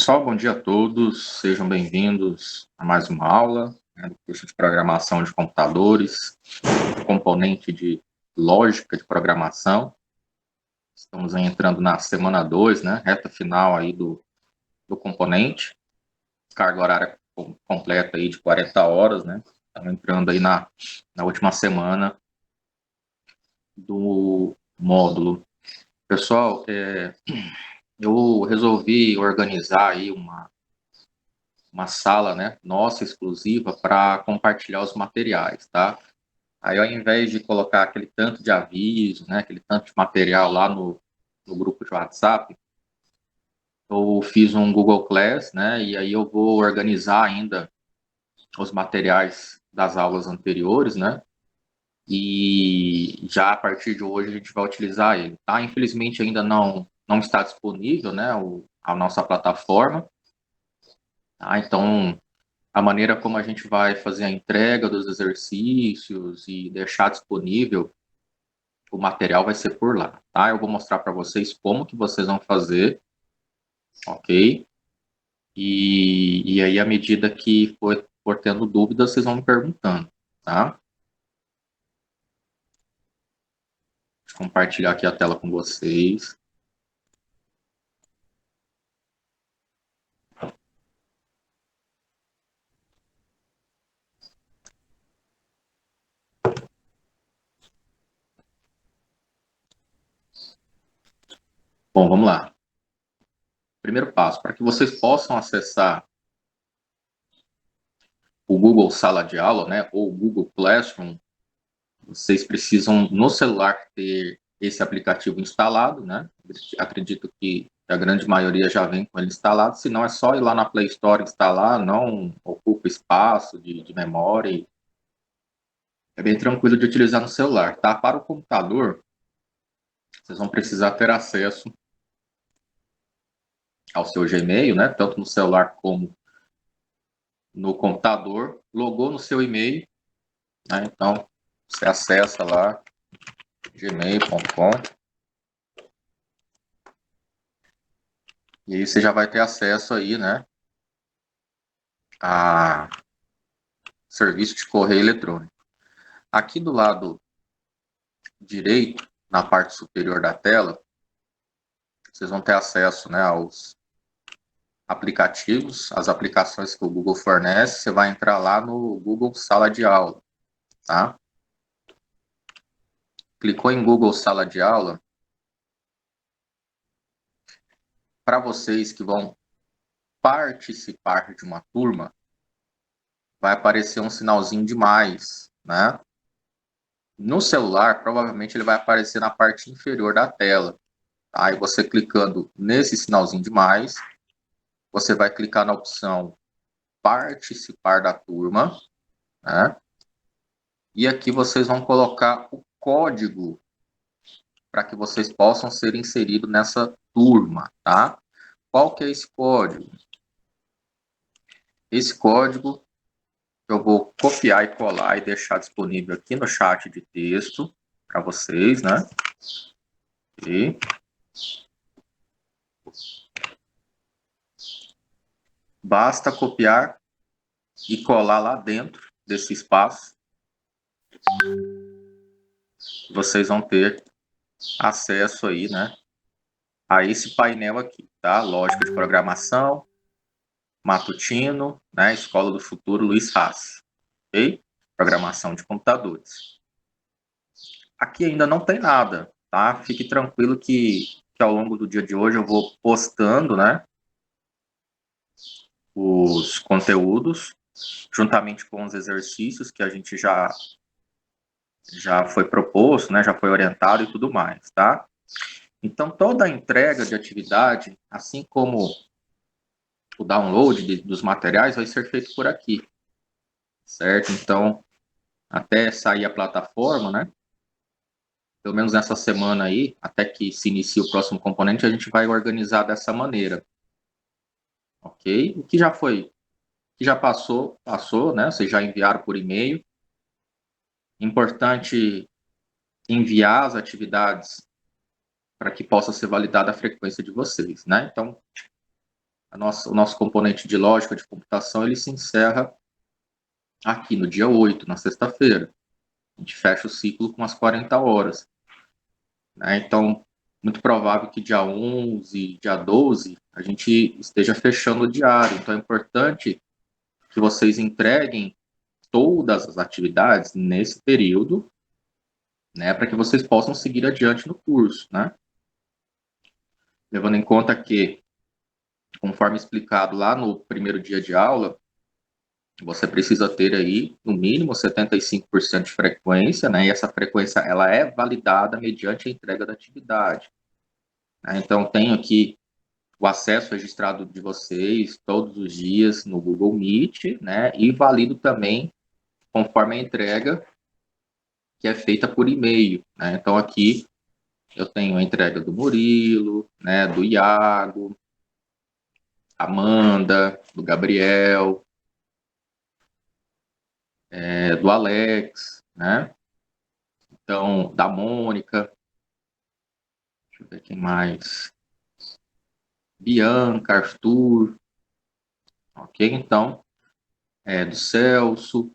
Pessoal, bom dia a todos, sejam bem-vindos a mais uma aula do curso de Programação de Computadores, componente de Lógica de Programação. Estamos aí entrando na semana 2, reta final aí do componente, carga horária completa aí de 40 horas, Estamos entrando aí na última semana do módulo. Pessoal, eu resolvi organizar aí uma sala, nossa, exclusiva, para compartilhar os materiais, tá? Aí, ao invés de colocar aquele tanto de aviso, aquele tanto de material lá no grupo de WhatsApp, eu fiz um Google Class, e aí eu vou organizar ainda os materiais das aulas anteriores, e já a partir de hoje a gente vai utilizar ele, tá? Infelizmente ainda não está disponível, a nossa plataforma, tá? Então, a maneira como a gente vai fazer a entrega dos exercícios e deixar disponível o material vai ser por lá, tá? Eu vou mostrar para vocês como que vocês vão fazer, ok? E aí, à medida que for tendo dúvidas, vocês vão me perguntando, tá? Deixa eu compartilhar aqui a tela com vocês. Bom, vamos lá. Primeiro passo, para que vocês possam acessar o Google Sala de Aula, ou o Google Classroom, vocês precisam, no celular, ter esse aplicativo instalado, Acredito que a grande maioria já vem com ele instalado, se não é só ir lá na Play Store instalar, não ocupa espaço de memória. É bem tranquilo de utilizar no celular, tá? Para o computador, vocês vão precisar ter acesso ao seu Gmail, Tanto no celular como no computador. Logou no seu e-mail, Então, você acessa lá, gmail.com. E aí você já vai ter acesso aí, a serviço de correio eletrônico. Aqui do lado direito, na parte superior da tela, vocês vão ter acesso, aos aplicativos, as aplicações que o Google fornece. Você vai entrar lá no Google Sala de Aula, tá? Clicou em Google Sala de Aula, para vocês que vão participar de uma turma, vai aparecer um sinalzinho de mais, No celular, provavelmente ele vai aparecer na parte inferior da tela. Aí você clicando nesse sinalzinho de mais, você vai clicar na opção participar da turma, E aqui vocês vão colocar o código para que vocês possam ser inseridos nessa turma, tá? Qual que é esse código? Esse código eu vou copiar e colar e deixar disponível aqui no chat de texto para vocês, E basta copiar e colar lá dentro desse espaço. Vocês vão ter acesso aí, a esse painel aqui, tá? Lógica de programação, matutino, Escola do Futuro, Luiz Haas, ok? Programação de computadores. Aqui ainda não tem nada, tá? Fique tranquilo que ao longo do dia de hoje eu vou postando, os conteúdos, juntamente com os exercícios que a gente já foi proposto, já foi orientado e tudo mais, tá? Então, toda a entrega de atividade, assim como o download dos materiais, vai ser feito por aqui, certo? Então, até sair a plataforma, pelo menos nessa semana aí, até que se inicie o próximo componente, a gente vai organizar dessa maneira, ok? O que já foi, que já passou, Vocês já enviaram por e-mail. Importante enviar as atividades para que possa ser validada a frequência de vocês, Então, o nosso componente de lógica de computação, ele se encerra aqui no dia 8, na sexta-feira. A gente fecha o ciclo com as 40 horas. Né? Então, muito provável que dia 11, dia 12, a gente esteja fechando o diário. Então, é importante que vocês entreguem todas as atividades nesse período, né, para que vocês possam seguir adiante no curso, né? Levando em conta que, conforme explicado lá no primeiro dia de aula, você precisa ter aí, no mínimo, 75% de frequência, né? E essa frequência, ela é validada mediante a entrega da atividade. Né? Então, tenho aqui o acesso registrado de vocês todos os dias no Google Meet, né? E valido também conforme a entrega que é feita por e-mail, né? Então, aqui eu tenho a entrega do Murilo, né? Do Iago, Amanda, do Gabriel, do Alex, né? Então, da Mônica, deixa eu ver quem mais. Bianca, Arthur, ok? Então, do Celso.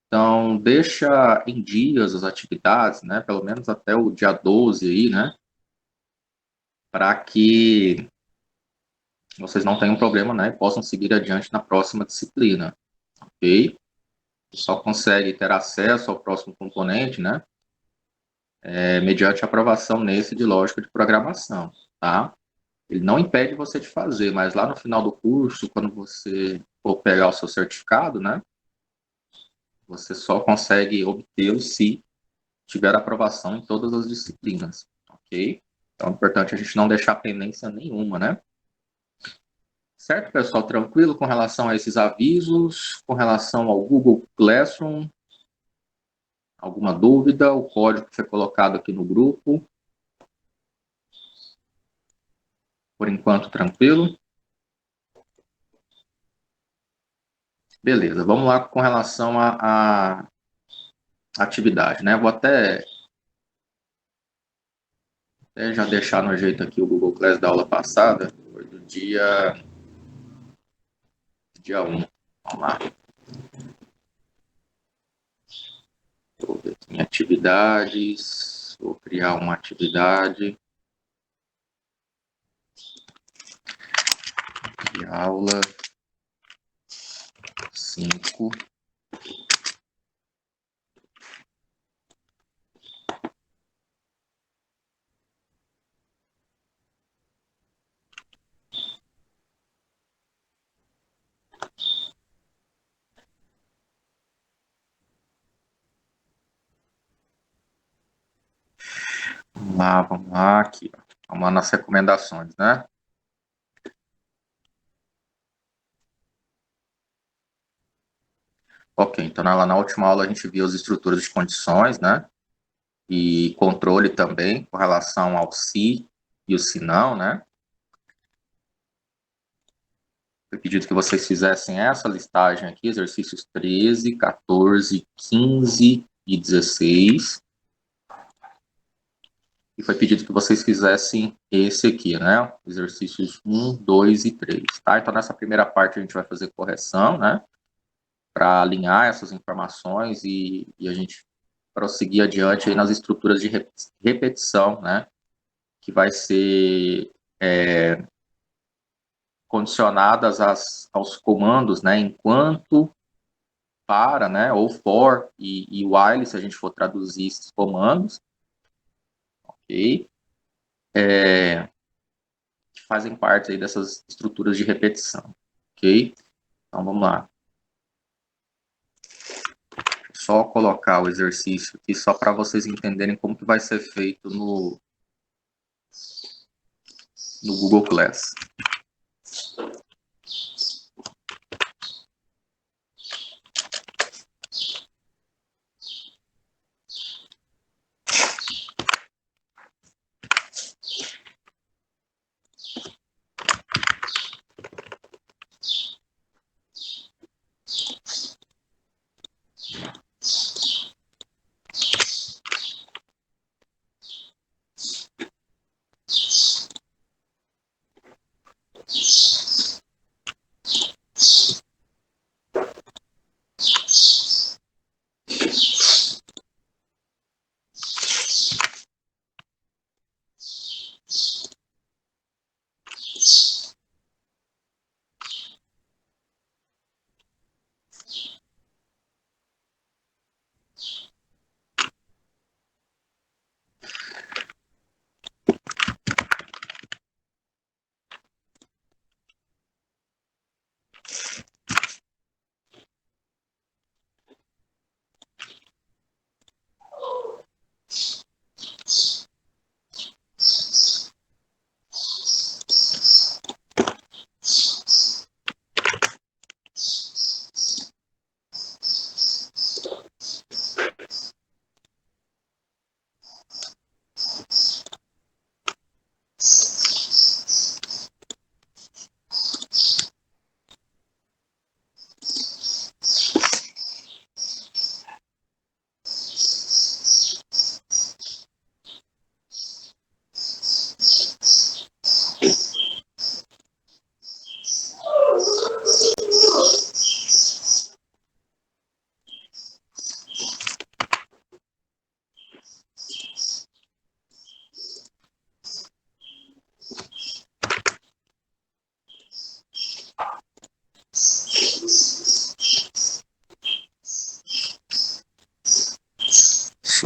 Então, deixa em dias as atividades, né? Pelo menos até o dia 12 aí, né? Para que vocês não tenham problema, né? E possam seguir adiante na próxima disciplina, ok? Só consegue ter acesso ao próximo componente, né? Mediante a aprovação nesse de lógica de programação, tá? Ele não impede você de fazer, mas lá no final do curso, quando você for pegar o seu certificado, né? Você só consegue obtê-lo se tiver aprovação em todas as disciplinas, ok? Então é importante a gente não deixar pendência nenhuma, né? Certo, pessoal? Tranquilo com relação a esses avisos, com relação ao Google Classroom? Alguma dúvida? O código que foi colocado aqui no grupo? Por enquanto, tranquilo? Beleza, vamos lá com relação à atividade, né? Vou até já deixar no jeito aqui o Google Class da aula passada, foi do dia 1. Vamos lá. Vou ver aqui em atividades, vou criar uma atividade de aula 5. Vamos lá, aqui. Vamos lá nas recomendações, né? Ok, então lá na última aula a gente viu as estruturas de condições, né? E controle também com relação ao se e o se não, né? Foi pedido que vocês fizessem essa listagem aqui, exercícios 13, 14, 15 e 16. E foi pedido que vocês fizessem esse aqui, né? Exercícios 1, 2 e 3, tá? Então, nessa primeira parte, a gente vai fazer correção, né? Para alinhar essas informações e a gente prosseguir adiante aí nas estruturas de repetição, né? Que vai ser condicionadas aos comandos, né? Enquanto, para, né? Ou for e while, se a gente for traduzir esses comandos, ok? Que fazem parte aí dessas estruturas de repetição, ok? Então, vamos lá. Só colocar o exercício aqui, só para vocês entenderem como que vai ser feito no Google Class.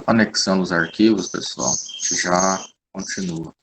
Anexando os arquivos, pessoal, a gente já continua.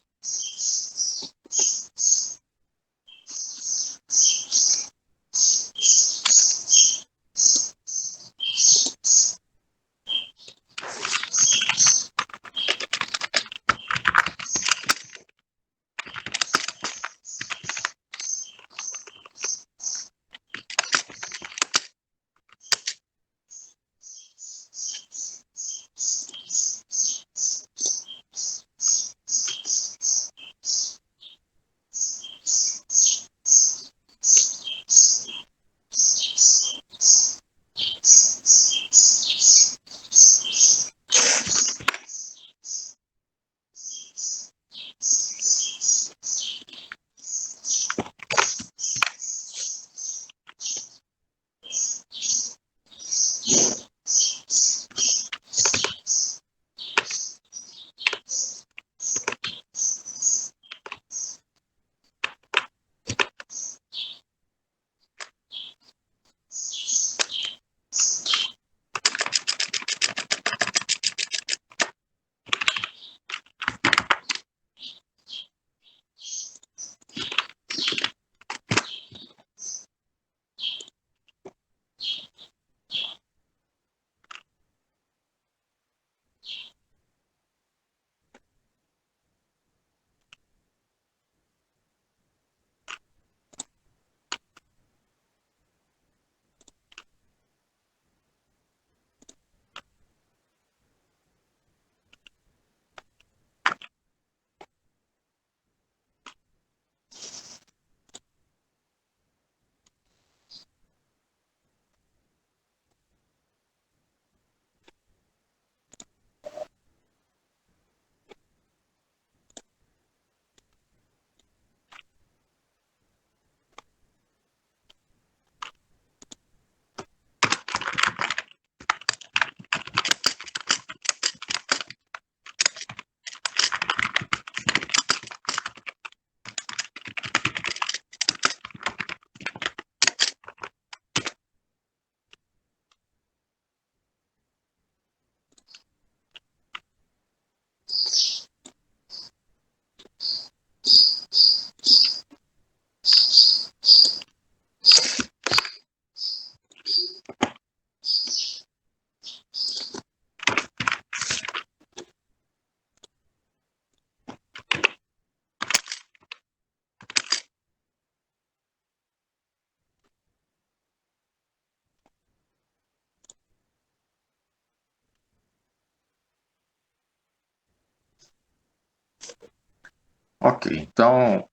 Ok, então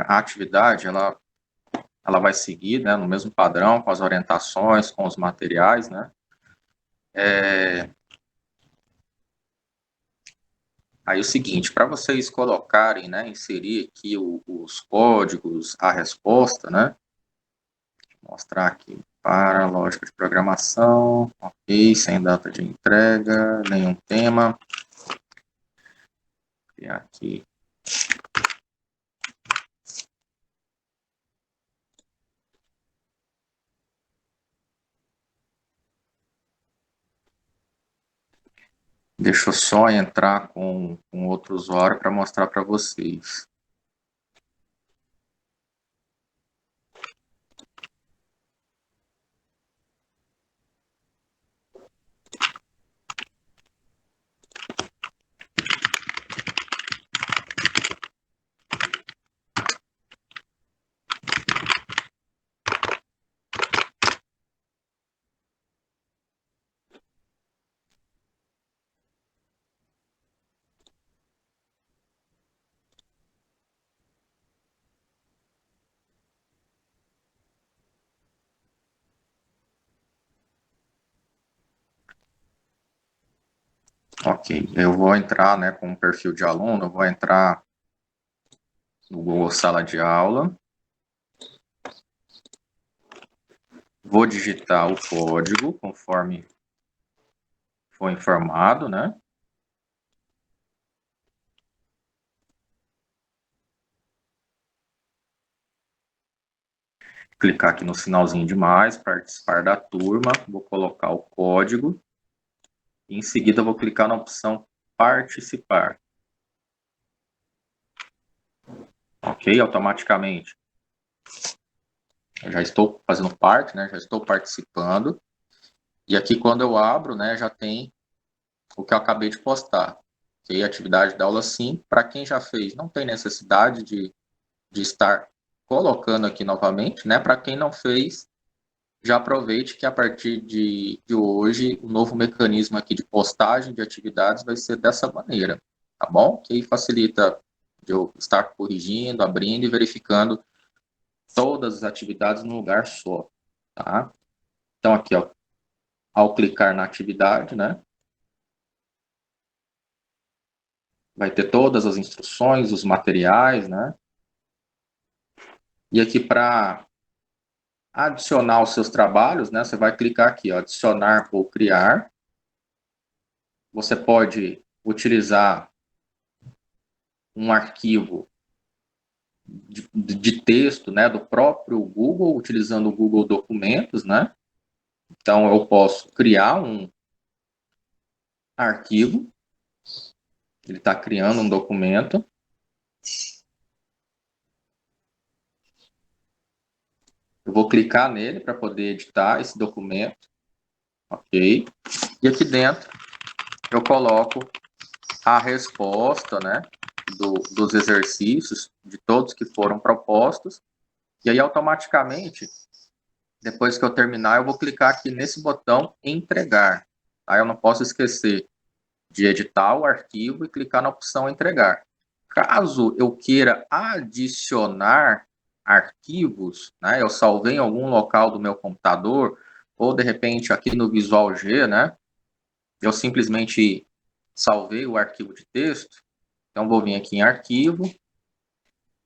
a atividade ela vai seguir, né, no mesmo padrão, com as orientações, com os materiais, né? Aí o seguinte, para vocês colocarem, né, inserir aqui os códigos, a resposta, né? Vou mostrar aqui para a lógica de programação, ok, sem data de entrega, nenhum tema. Vou criar aqui. Deixa eu só entrar com outro usuário para mostrar para vocês. Ok, eu vou entrar, né, com o perfil de aluno, eu vou entrar no Google Sala de Aula, vou digitar o código conforme foi informado, né? Clicar aqui no sinalzinho de mais, participar da turma, vou colocar o código E em seguida eu vou clicar na opção participar. Ok? Automaticamente. Eu já estou fazendo parte, né? Já estou participando. E aqui quando eu abro, né, já tem o que eu acabei de postar. Ok? Atividade da aula 5. Para quem já fez, não tem necessidade de estar colocando aqui novamente, né? Para quem não fez, já aproveite que a partir de hoje, o novo mecanismo aqui de postagem de atividades vai ser dessa maneira, tá bom? Que aí facilita de eu estar corrigindo, abrindo e verificando todas as atividades num lugar só, tá? Então aqui, ó, ao clicar na atividade, né, vai ter todas as instruções, os materiais, né? E aqui para adicionar os seus trabalhos, né, você vai clicar aqui, ó, adicionar ou criar. Você pode utilizar um arquivo de texto, né, do próprio Google, utilizando o Google Documentos, né? Então, eu posso criar um arquivo, ele está criando um documento. Eu vou clicar nele para poder editar esse documento, ok? E aqui dentro eu coloco a resposta, né, dos exercícios, de todos que foram propostos, e aí automaticamente, depois que eu terminar, eu vou clicar aqui nesse botão entregar. Tá? Eu não posso esquecer de editar o arquivo e clicar na opção entregar. Caso eu queira adicionar arquivos, né, eu salvei em algum local do meu computador, ou de repente aqui no Visual G, né, eu simplesmente salvei o arquivo de texto, então vou vir aqui em arquivo,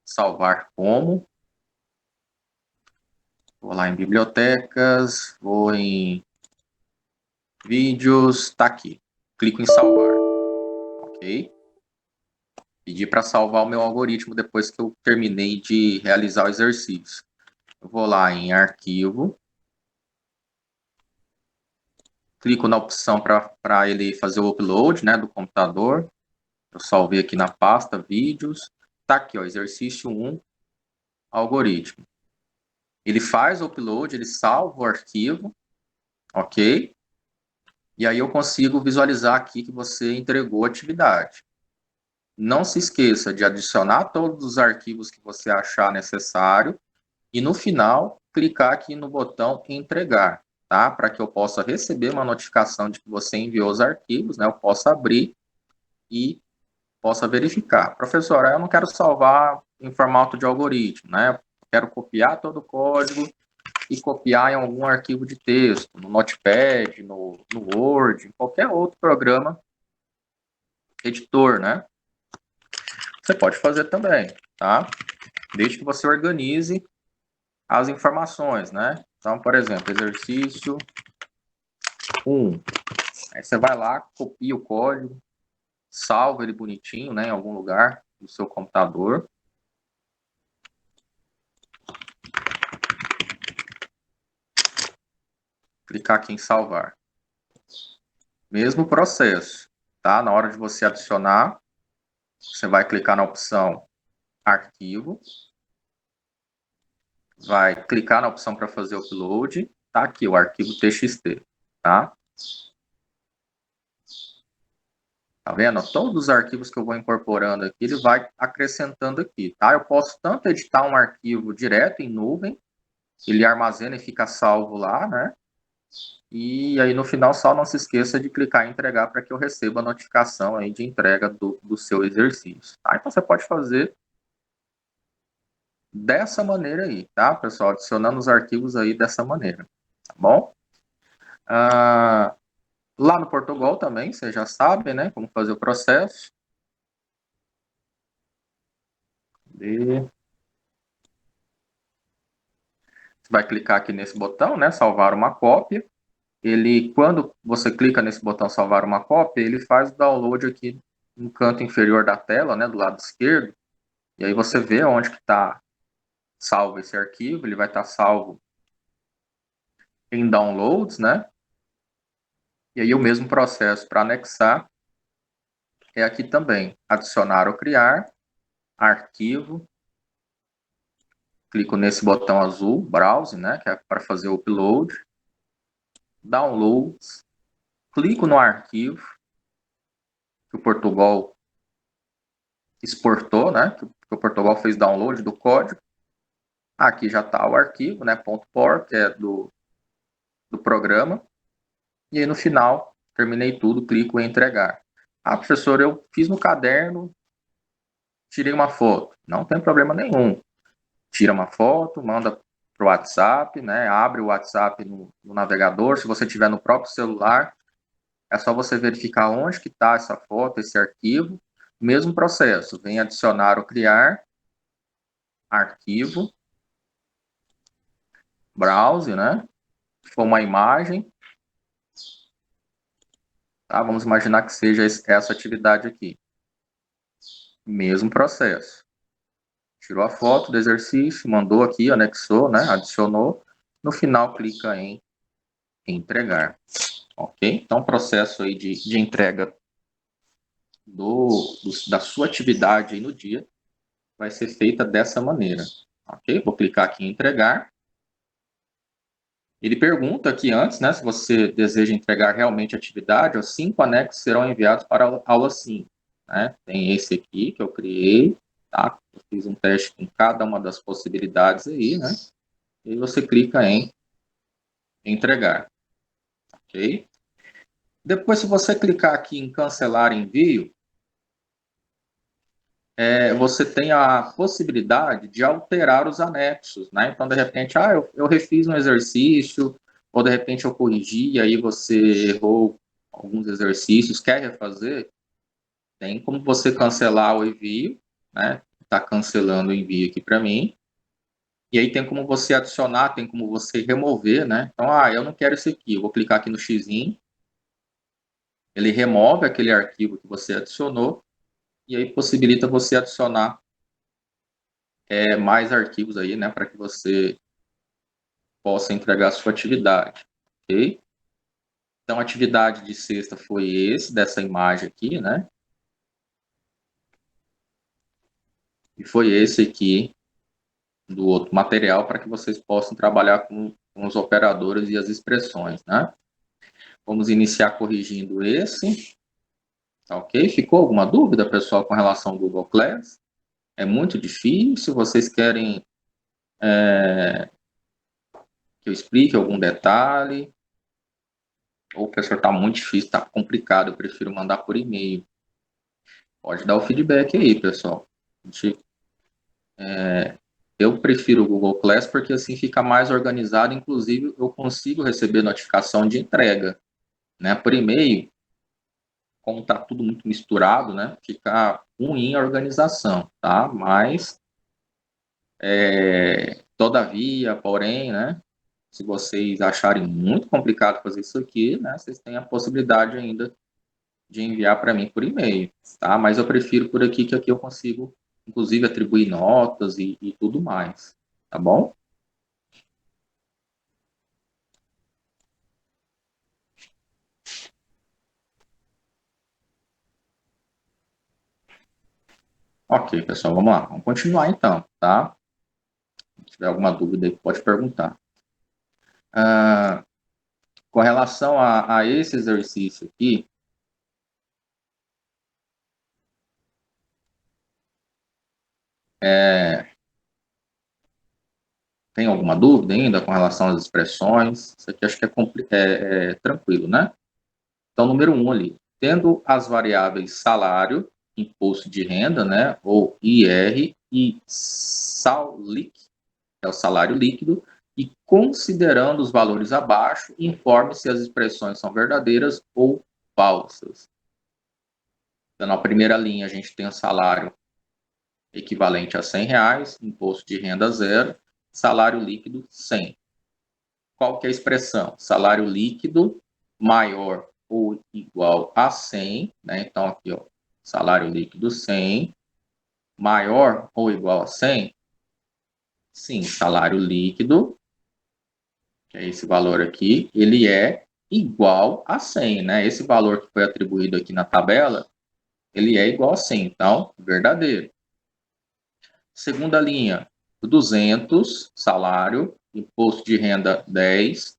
salvar como, vou lá em bibliotecas, vou em vídeos, tá aqui, clico em salvar, ok? Pedi para salvar o meu algoritmo depois que eu terminei de realizar o exercício. Eu vou lá em arquivo, clico na opção para ele fazer o upload, né, do computador. Eu salvei aqui na pasta vídeos. Tá aqui, ó, exercício 1, algoritmo. Ele faz o upload, ele salva o arquivo, ok? E aí eu consigo visualizar aqui que você entregou a atividade. Não se esqueça de adicionar todos os arquivos que você achar necessário e no final clicar aqui no botão entregar, tá? Para que eu possa receber uma notificação de que você enviou os arquivos, né? Eu possa abrir e possa verificar. Professor, eu não quero salvar em formato de algoritmo, né? Eu quero copiar todo o código e copiar em algum arquivo de texto, no Notepad, no Word, em qualquer outro programa editor, né? Você pode fazer também, tá? Desde que você organize as informações, né? Então, por exemplo, exercício 1. Aí você vai lá, copia o código, salva ele bonitinho, né, em algum lugar do seu computador. Clicar aqui em salvar. Mesmo processo, tá? Na hora de você adicionar, você vai clicar na opção arquivo, vai clicar na opção para fazer o upload, tá aqui o arquivo TXT, tá? Tá vendo? Todos os arquivos que eu vou incorporando aqui, ele vai acrescentando aqui, tá? Eu posso tanto editar um arquivo direto em nuvem, ele armazena e fica salvo lá, né? E aí no final só não se esqueça de clicar em entregar para que eu receba a notificação aí de entrega do seu exercício, tá? Então você pode fazer dessa maneira aí, tá, pessoal? Adicionando os arquivos aí dessa maneira, tá bom? Lá no Portugal também, você já sabe, né, como fazer o processo. Você vai clicar aqui nesse botão, né, salvar uma cópia. Ele, quando você clica nesse botão salvar uma cópia, ele faz o download aqui no canto inferior da tela, né, do lado esquerdo. E aí você vê onde que está salvo esse arquivo, ele vai estar salvo em downloads, né? E aí o mesmo processo para anexar é aqui também. Adicionar ou criar, arquivo, clico nesse botão azul, browse, né, que é para fazer o upload, downloads, clico no arquivo que o Portugal exportou, né, que o Portugal fez download do código. Aqui já está o arquivo, né, .por, que é do programa. E aí no final, terminei tudo, clico em entregar. Ah, professor, eu fiz no caderno, tirei uma foto. Não tem problema nenhum. Tira uma foto, manda para o WhatsApp, né? Abre o WhatsApp no navegador. Se você tiver no próprio celular, é só você verificar onde que está essa foto, esse arquivo. Mesmo processo, vem adicionar ou criar, arquivo, browse, né? Se for uma imagem, tá? Vamos imaginar que seja essa atividade aqui. Mesmo processo. Tirou a foto do exercício, mandou aqui, anexou, né? Adicionou. No final, clica em entregar. Ok? Então, o processo aí de entrega da sua atividade aí no dia vai ser feita dessa maneira. Ok? Vou clicar aqui em entregar. Ele pergunta aqui antes, né, se você deseja entregar realmente a atividade, os 5 anexos serão enviados para a aula 5. Né? Tem esse aqui que eu criei, tá? Eu fiz um teste com cada uma das possibilidades aí, né? E você clica em entregar, ok? Depois, se você clicar aqui em cancelar envio, você tem a possibilidade de alterar os anexos, né? Então, de repente, eu refiz um exercício, ou de repente eu corrigi, e aí você errou alguns exercícios, quer refazer, tem como você cancelar o envio, né? Está cancelando o envio aqui para mim. E aí tem como você adicionar, tem como você remover, né? Então, eu não quero isso aqui, eu vou clicar aqui no xizinho, ele remove aquele arquivo que você adicionou, e aí possibilita você adicionar mais arquivos aí, né, para que você possa entregar a sua atividade, ok? Então, a atividade de sexta foi dessa imagem aqui, né? E foi esse aqui do outro material para que vocês possam trabalhar com os operadores e as expressões, né? Vamos iniciar corrigindo esse, tá ok? Ficou alguma dúvida, pessoal, com relação ao Google Class? É muito difícil? Vocês querem que eu explique algum detalhe? Ou, professor, está muito difícil, está complicado, eu prefiro mandar por e-mail. Pode dar o feedback aí, pessoal. Eu prefiro o Google Class porque assim fica mais organizado, inclusive eu consigo receber notificação de entrega, né? Por e-mail, como está tudo muito misturado, né? Fica ruim a organização, tá? Mas, todavia, porém, né? Se vocês acharem muito complicado fazer isso aqui, né? Vocês têm a possibilidade ainda de enviar para mim por e-mail, tá? Mas eu prefiro por aqui, que aqui eu consigo, inclusive, atribuir notas e tudo mais, tá bom? Ok, pessoal, vamos lá. Vamos continuar então, tá? Se tiver alguma dúvida aí, pode perguntar. Com relação a esse exercício aqui, tem alguma dúvida ainda com relação às expressões? Isso aqui acho que é tranquilo, né? Então, número 1 ali, tendo as variáveis salário, imposto de renda, né, ou IR, e SALIC, que é o salário líquido, e considerando os valores abaixo, informe se as expressões são verdadeiras ou falsas. Então, na primeira linha, a gente tem o salário equivalente a R$ 100, imposto de renda zero, salário líquido 100. Qual que é a expressão? Salário líquido maior ou igual a 100, né? Então, aqui, ó, salário líquido 100, maior ou igual a 100? Sim, salário líquido, que é esse valor aqui, ele é igual a 100, né? Esse valor que foi atribuído aqui na tabela, ele é igual a 100, então, verdadeiro. Segunda linha, 200, salário, imposto de renda 10,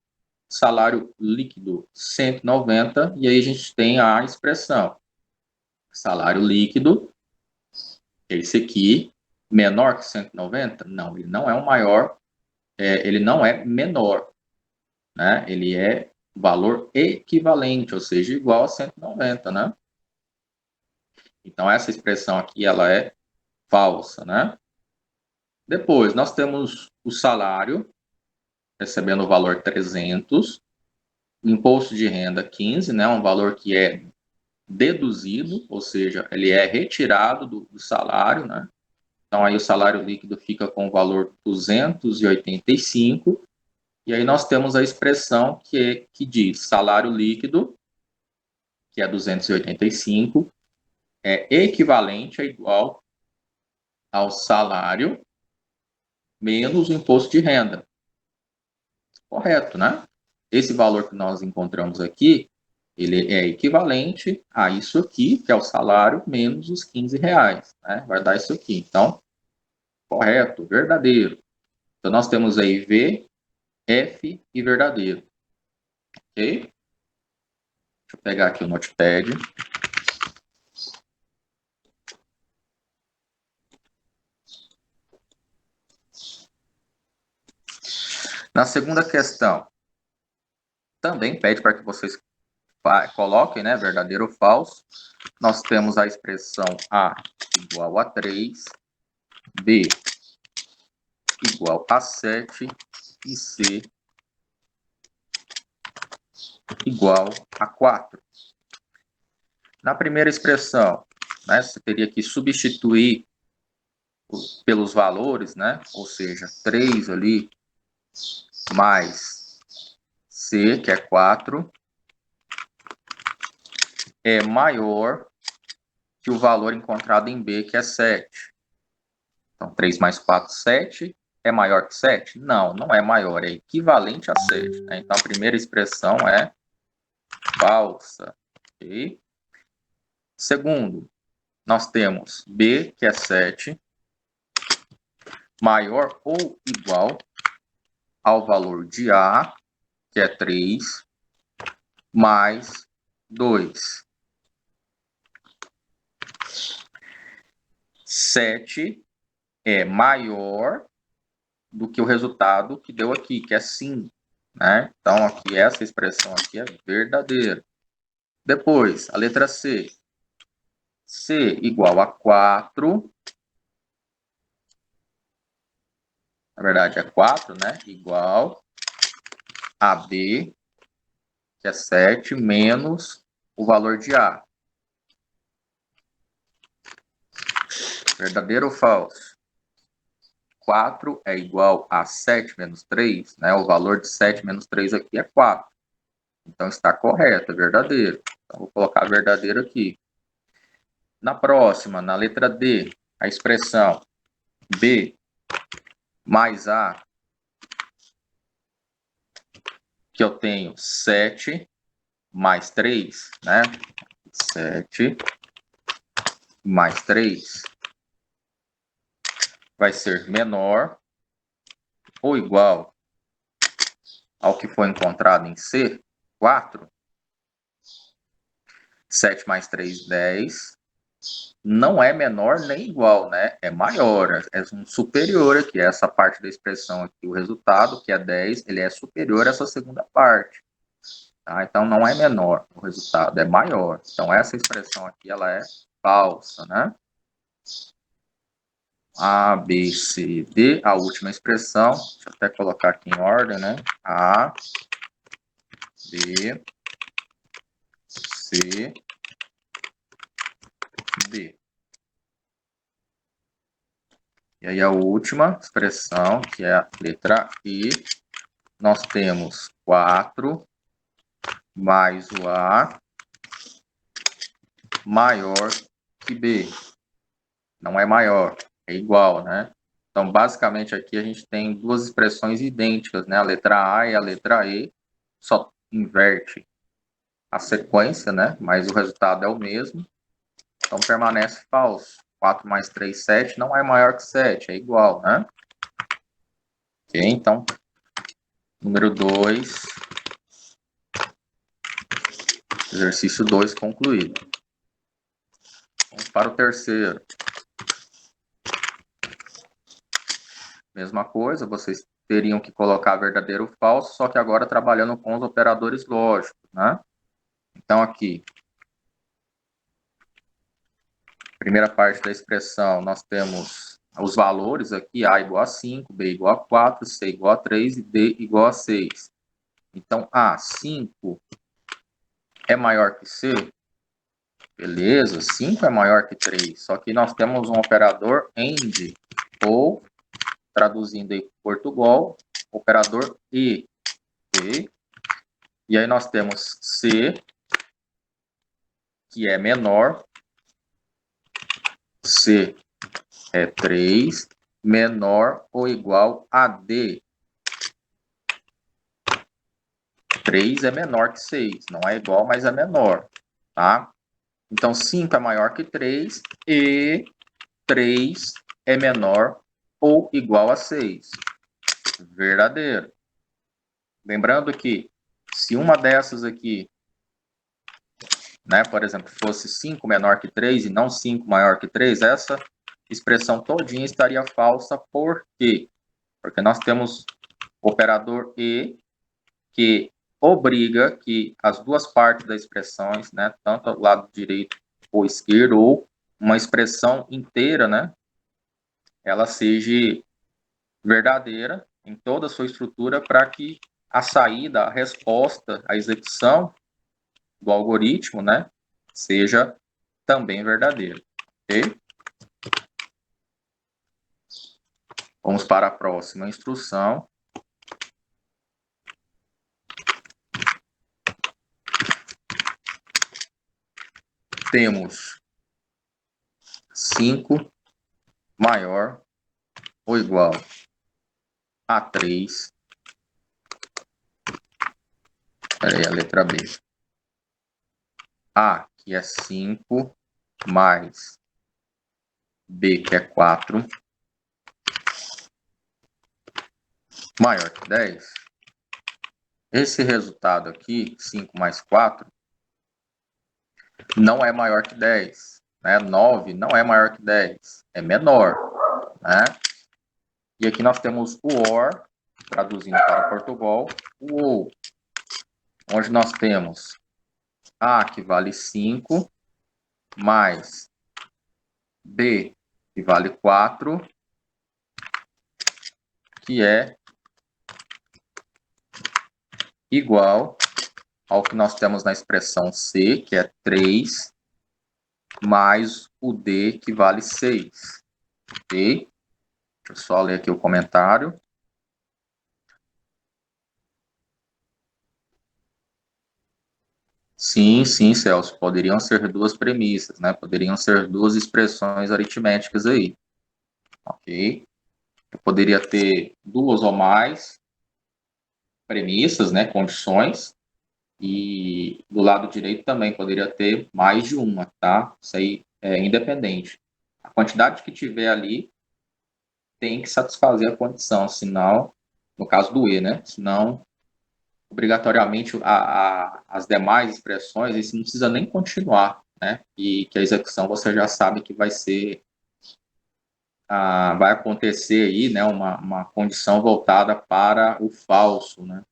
salário líquido 190, e aí a gente tem a expressão salário líquido, esse aqui, menor que 190? Não, ele não é o maior, ele não é menor, né? Ele é valor equivalente, ou seja, igual a 190, né? Então, essa expressão aqui, ela é falsa, né? Depois, nós temos o salário, recebendo o valor 300, imposto de renda 15, né? Um valor que é deduzido, ou seja, ele é retirado do salário, né? Então, aí o salário líquido fica com o valor 285, e aí nós temos a expressão que diz salário líquido, que é 285, é equivalente, é igual ao salário menos o imposto de renda. Correto, né? Esse valor que nós encontramos aqui, ele é equivalente a isso aqui, que é o salário, menos os 15 reais, né? Vai dar isso aqui. Então, correto, verdadeiro. Então, nós temos aí V, F e verdadeiro. Ok? Deixa eu pegar aqui o notepad. Na segunda questão, também pede para que vocês coloquem, né, verdadeiro ou falso. Nós temos a expressão A igual a 3, B igual a 7 e C igual a 4. Na primeira expressão, né, você teria que substituir pelos valores, né, ou seja, 3 ali mais C, que é 4, é maior que o valor encontrado em B, que é 7. Então, 3 mais 4, 7. É maior que 7? Não, não é maior, é equivalente a 7. Né? Então, a primeira expressão é falsa. Okay? Segundo, nós temos B, que é 7, maior ou igual ao valor de A, que é 3, mais 2. 7 é maior do que o resultado que deu aqui, que é 5. Né? Então, aqui, essa expressão aqui é verdadeira. Depois, a letra C. C igual a 4. Na verdade, é 4, né? Igual a B, que é 7, menos o valor de A. Verdadeiro ou falso? 4 é igual a 7 menos 3, né? O valor de 7 menos 3 aqui é 4. Então, está correto, é verdadeiro. Então, vou colocar verdadeiro aqui. Na próxima, na letra D, a expressão B mais A, que eu tenho 7 mais 3, né? 7 mais 3 vai ser menor ou igual ao que foi encontrado em C, 4. 7 mais 3, 10. Não é menor nem igual, né? É maior, é um superior aqui. Essa parte da expressão aqui, o resultado, que é 10, ele é superior a essa segunda parte. Tá? Então, não é menor o resultado, é maior. Então, essa expressão aqui, ela é falsa, né? A, B, C, D, a última expressão, deixa eu até colocar aqui em ordem, né? A, B, C, D. E aí a última expressão, que é a letra E, nós temos 4 mais o A maior que B. Não é maior, é igual, né? Então, basicamente, aqui a gente tem duas expressões idênticas, né? A letra A e a letra E, só inverte a sequência, né? Mas o resultado é o mesmo. Então, permanece falso. 4 mais 3, 7, não é maior que 7, é igual, né? Ok, então, número 2, exercício 2 concluído. Vamos para o terceiro. Mesma coisa, vocês teriam que colocar verdadeiro ou falso, só que agora trabalhando com os operadores lógicos, né? Então, aqui, primeira parte da expressão, nós temos os valores aqui, A igual a 5, B igual a 4, C igual a 3 e D igual a 6. Então, A, 5 é maior que C? Beleza, 5 é maior que 3. Só que nós temos um operador AND, ou, traduzindo em Portugal, operador E. Okay? E aí nós temos C, que é menor, C é 3, menor ou igual a D. 3 é menor que 6, não é igual, mas é menor, tá? Então, 5 é maior que 3 e 3 é menor ou igual a 6. Verdadeiro. Lembrando que se uma dessas aqui, né, por exemplo, fosse 5 menor que 3 e não 5 maior que 3, essa expressão todinha estaria falsa. Por quê? Porque nós temos o operador E, que obriga que as duas partes das expressões, né, tanto o lado direito ou esquerdo, ou uma expressão inteira, né, ela seja verdadeira em toda a sua estrutura para que a saída, a resposta, a execução do algoritmo, né, seja também verdadeira. Ok? Vamos para a próxima instrução. Temos 5 maior ou igual a 3. Peraí, a letra B. A, que é 5, mais B, que é 4, maior que 10. Esse resultado aqui, 5 mais 4, não é maior que 10. Né? 9 não é maior que 10, é menor. Né? E aqui nós temos o OR, traduzindo para Portugal, o OU, onde nós temos A, que vale 5, mais B, que vale 4, que é igual ao que nós temos na expressão C, que é 3, mais o D, que vale 6. Ok? Deixa eu só ler aqui o comentário. Sim, sim, Celso. Poderiam ser duas premissas, né? Poderiam ser duas expressões aritméticas aí. Ok? Eu poderia ter duas ou mais premissas, né? Condições. E do lado direito também poderia ter mais de uma, tá? Isso aí é independente. A quantidade que tiver ali tem que satisfazer a condição, senão, no caso do E, né? Senão, obrigatoriamente, as demais expressões, isso não precisa nem continuar, né? E que a execução você já sabe que vai ser, vai acontecer aí, né? Uma condição voltada para o falso, né?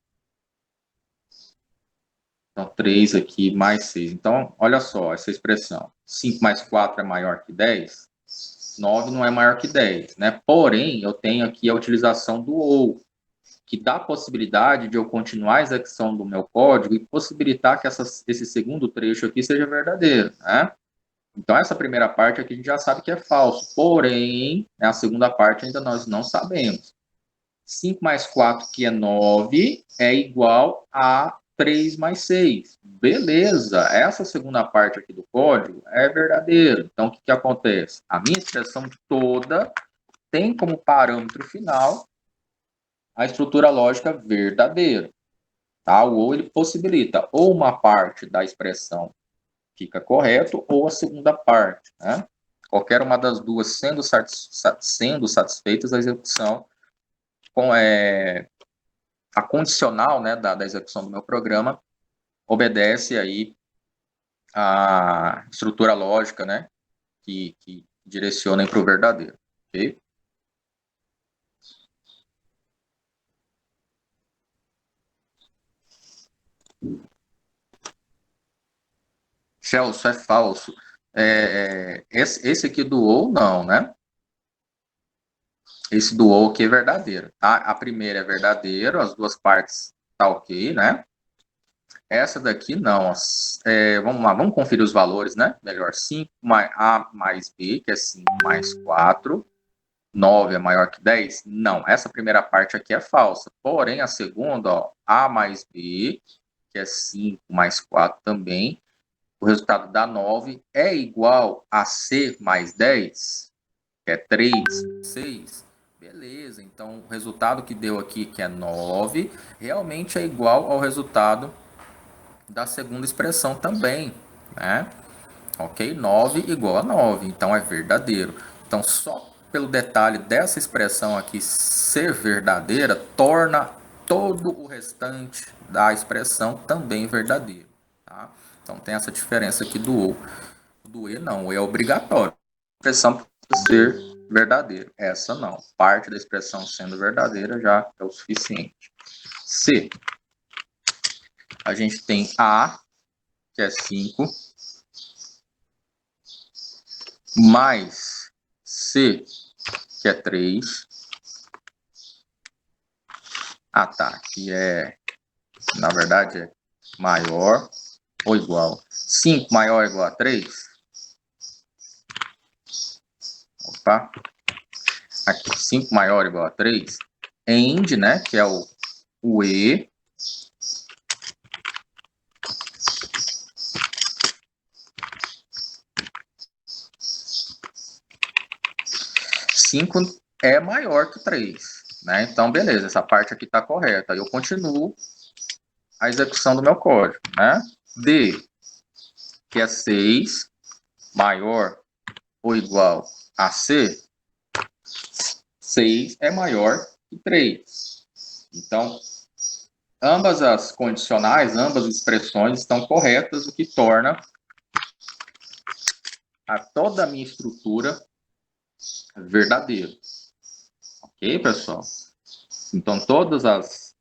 Então, 3 aqui mais 6. Então, olha só essa expressão. 5 mais 4 é maior que 10. 9 não é maior que 10, né? Porém, eu tenho aqui a utilização do OU, que dá a possibilidade de eu continuar a execução do meu código e possibilitar que esse segundo trecho aqui seja verdadeiro, né? Então, essa primeira parte aqui a gente já sabe que é falso. Porém, a segunda parte ainda nós não sabemos. 5 mais 4, que é 9, é igual a 3 mais 6. Beleza, essa segunda parte aqui do código é verdadeira. Então, o que acontece? A minha expressão toda tem como parâmetro final a estrutura lógica verdadeira. Tá? O ou ele possibilita ou uma parte da expressão fica correto ou a segunda parte, né? Qualquer uma das duas sendo satisfeitas, a execução a condicional, né, da execução do meu programa obedece aí a estrutura lógica, né, que direciona para o verdadeiro, ok? Celso, é falso. Esse aqui do ou, não, né? Esse do ou aqui é verdadeiro, tá? A primeira é verdadeiro, as duas partes tá ok, né? Essa daqui não. Vamos lá, vamos conferir os valores, né? Melhor, 5 mais A mais B, que é 5 mais 4. 9 é maior que 10? Não, essa primeira parte aqui é falsa. Porém, a segunda, ó, A mais B, que é 5 mais 4 também, o resultado dá 9, é igual a C mais 10, que é 3, 6. Beleza, então o resultado que deu aqui, que é 9, realmente é igual ao resultado da segunda expressão também, né? Ok? 9 igual a 9, então é verdadeiro. Então, só pelo detalhe dessa expressão aqui ser verdadeira, torna todo o restante da expressão também verdadeiro. Tá? Então, tem essa diferença aqui do ou. Do e não, o e é obrigatório. A expressão precisa ser verdadeira. Essa não. Parte da expressão sendo verdadeira já é o suficiente. C. A gente tem A, que é 5, mais C, que é 3. Ah, tá. Que na verdade, é maior ou igual. 5 maior ou igual a 3. Opa. Aqui, 5 maior ou igual a 3. AND, né, que é o E. Cinco é maior que 3, né? Então, beleza, essa parte aqui está correta. Eu continuo a execução do meu código, né? D, que é 6, maior ou igual a C, 6 é maior que 3. Então, ambas as condicionais, ambas as expressões estão corretas, o que torna toda a minha estrutura verdadeira. Ok, pessoal? Então, todas as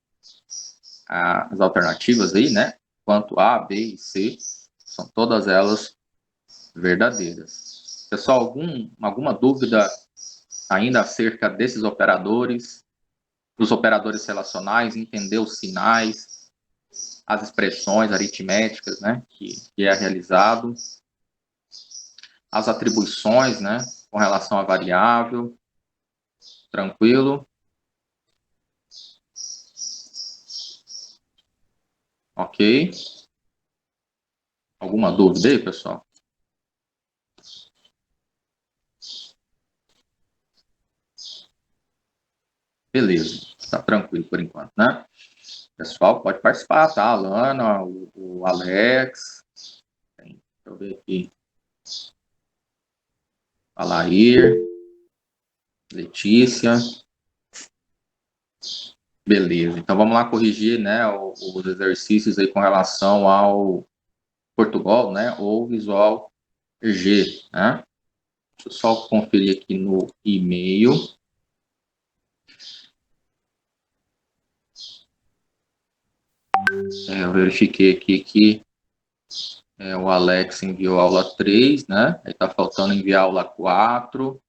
alternativas aí, né? Quanto A, B e C, são todas elas verdadeiras. Pessoal, alguma dúvida ainda acerca desses operadores, dos operadores relacionais, entender os sinais, as expressões aritméticas, né, que é realizado, as atribuições, né, com relação à variável, tranquilo? Ok? Alguma dúvida aí, pessoal? Beleza, tá tranquilo por enquanto, né? Pessoal, pode participar, tá? A Lana, o Alex, deixa eu ver aqui, a Lair, Letícia. Beleza, então vamos lá corrigir, né, os exercícios aí com relação ao Portugal, né, ou Visual G, né? Deixa eu só conferir aqui no e-mail. Eu verifiquei aqui que o Alex enviou aula 3, né? Aí tá faltando enviar aula 4,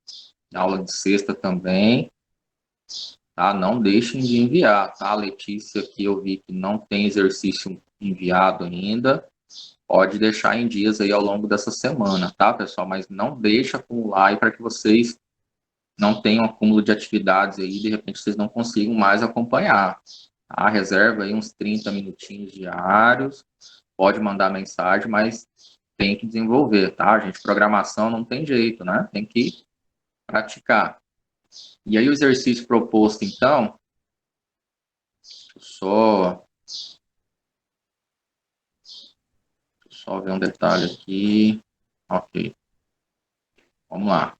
aula de sexta também. Tá? Não deixem de enviar, tá? A Letícia aqui eu vi que não tem exercício enviado ainda. Pode deixar em dias aí ao longo dessa semana, tá, pessoal? Mas não deixa acumular aí para que vocês não tenham acúmulo de atividades aí e de repente vocês não consigam mais acompanhar. Tá? Reserva aí uns 30 minutinhos diários, pode mandar mensagem, mas tem que desenvolver, tá, gente? Programação não tem jeito, né? Tem que praticar. E aí o exercício proposto, então, só Só ver um detalhe aqui. Ok. Vamos lá.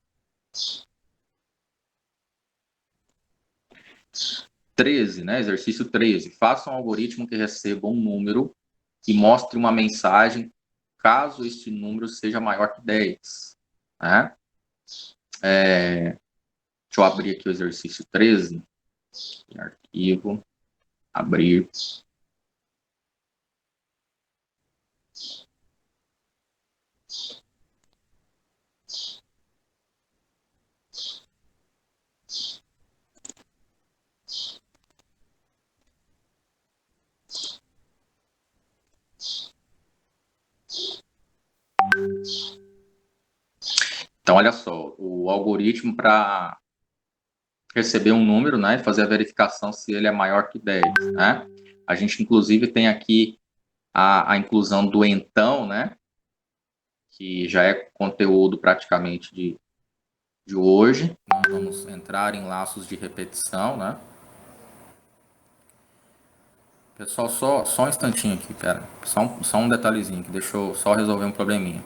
13, né? Exercício 13. Faça um algoritmo que receba um número e mostre uma mensagem caso este número seja maior que 10. Né? Deixa eu abrir aqui o exercício 13. Arquivo, abrir. Então, olha só, o algoritmo para receber um número, né, e fazer a verificação se ele é maior que 10, né? A gente, inclusive, tem aqui a inclusão do então, né, que já é conteúdo praticamente de hoje. Nós vamos entrar em laços de repetição, né? Pessoal, só um instantinho aqui, pera. Só um detalhezinho que deixa eu só resolver um probleminha.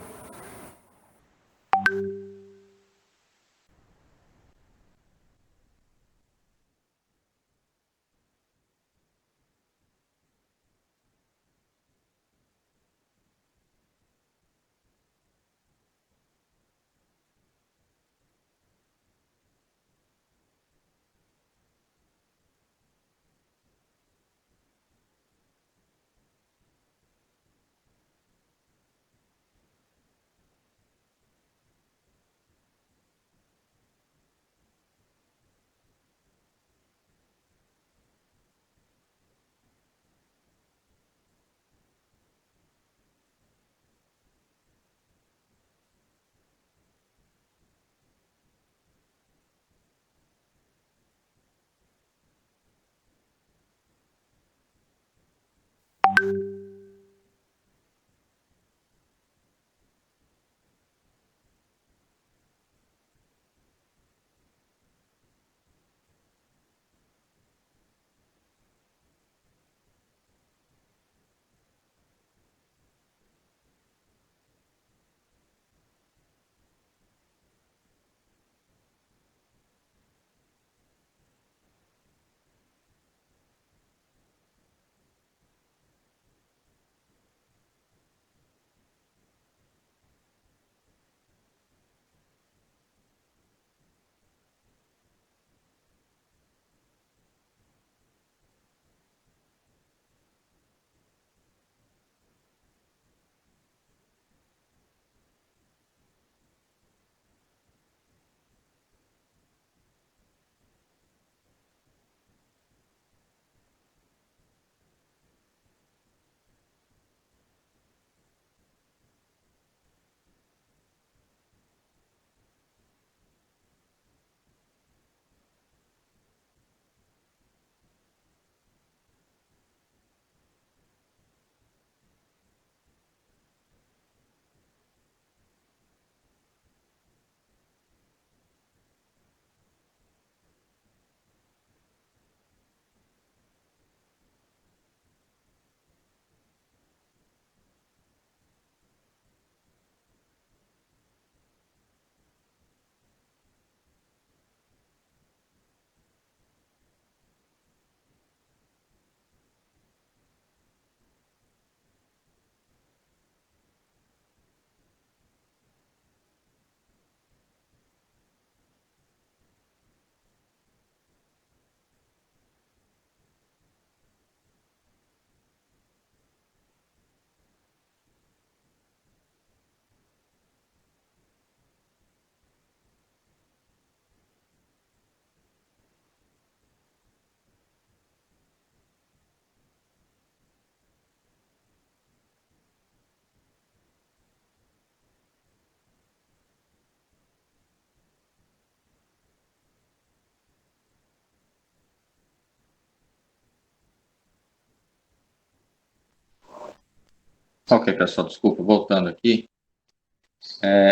Ok, pessoal, desculpa, voltando aqui.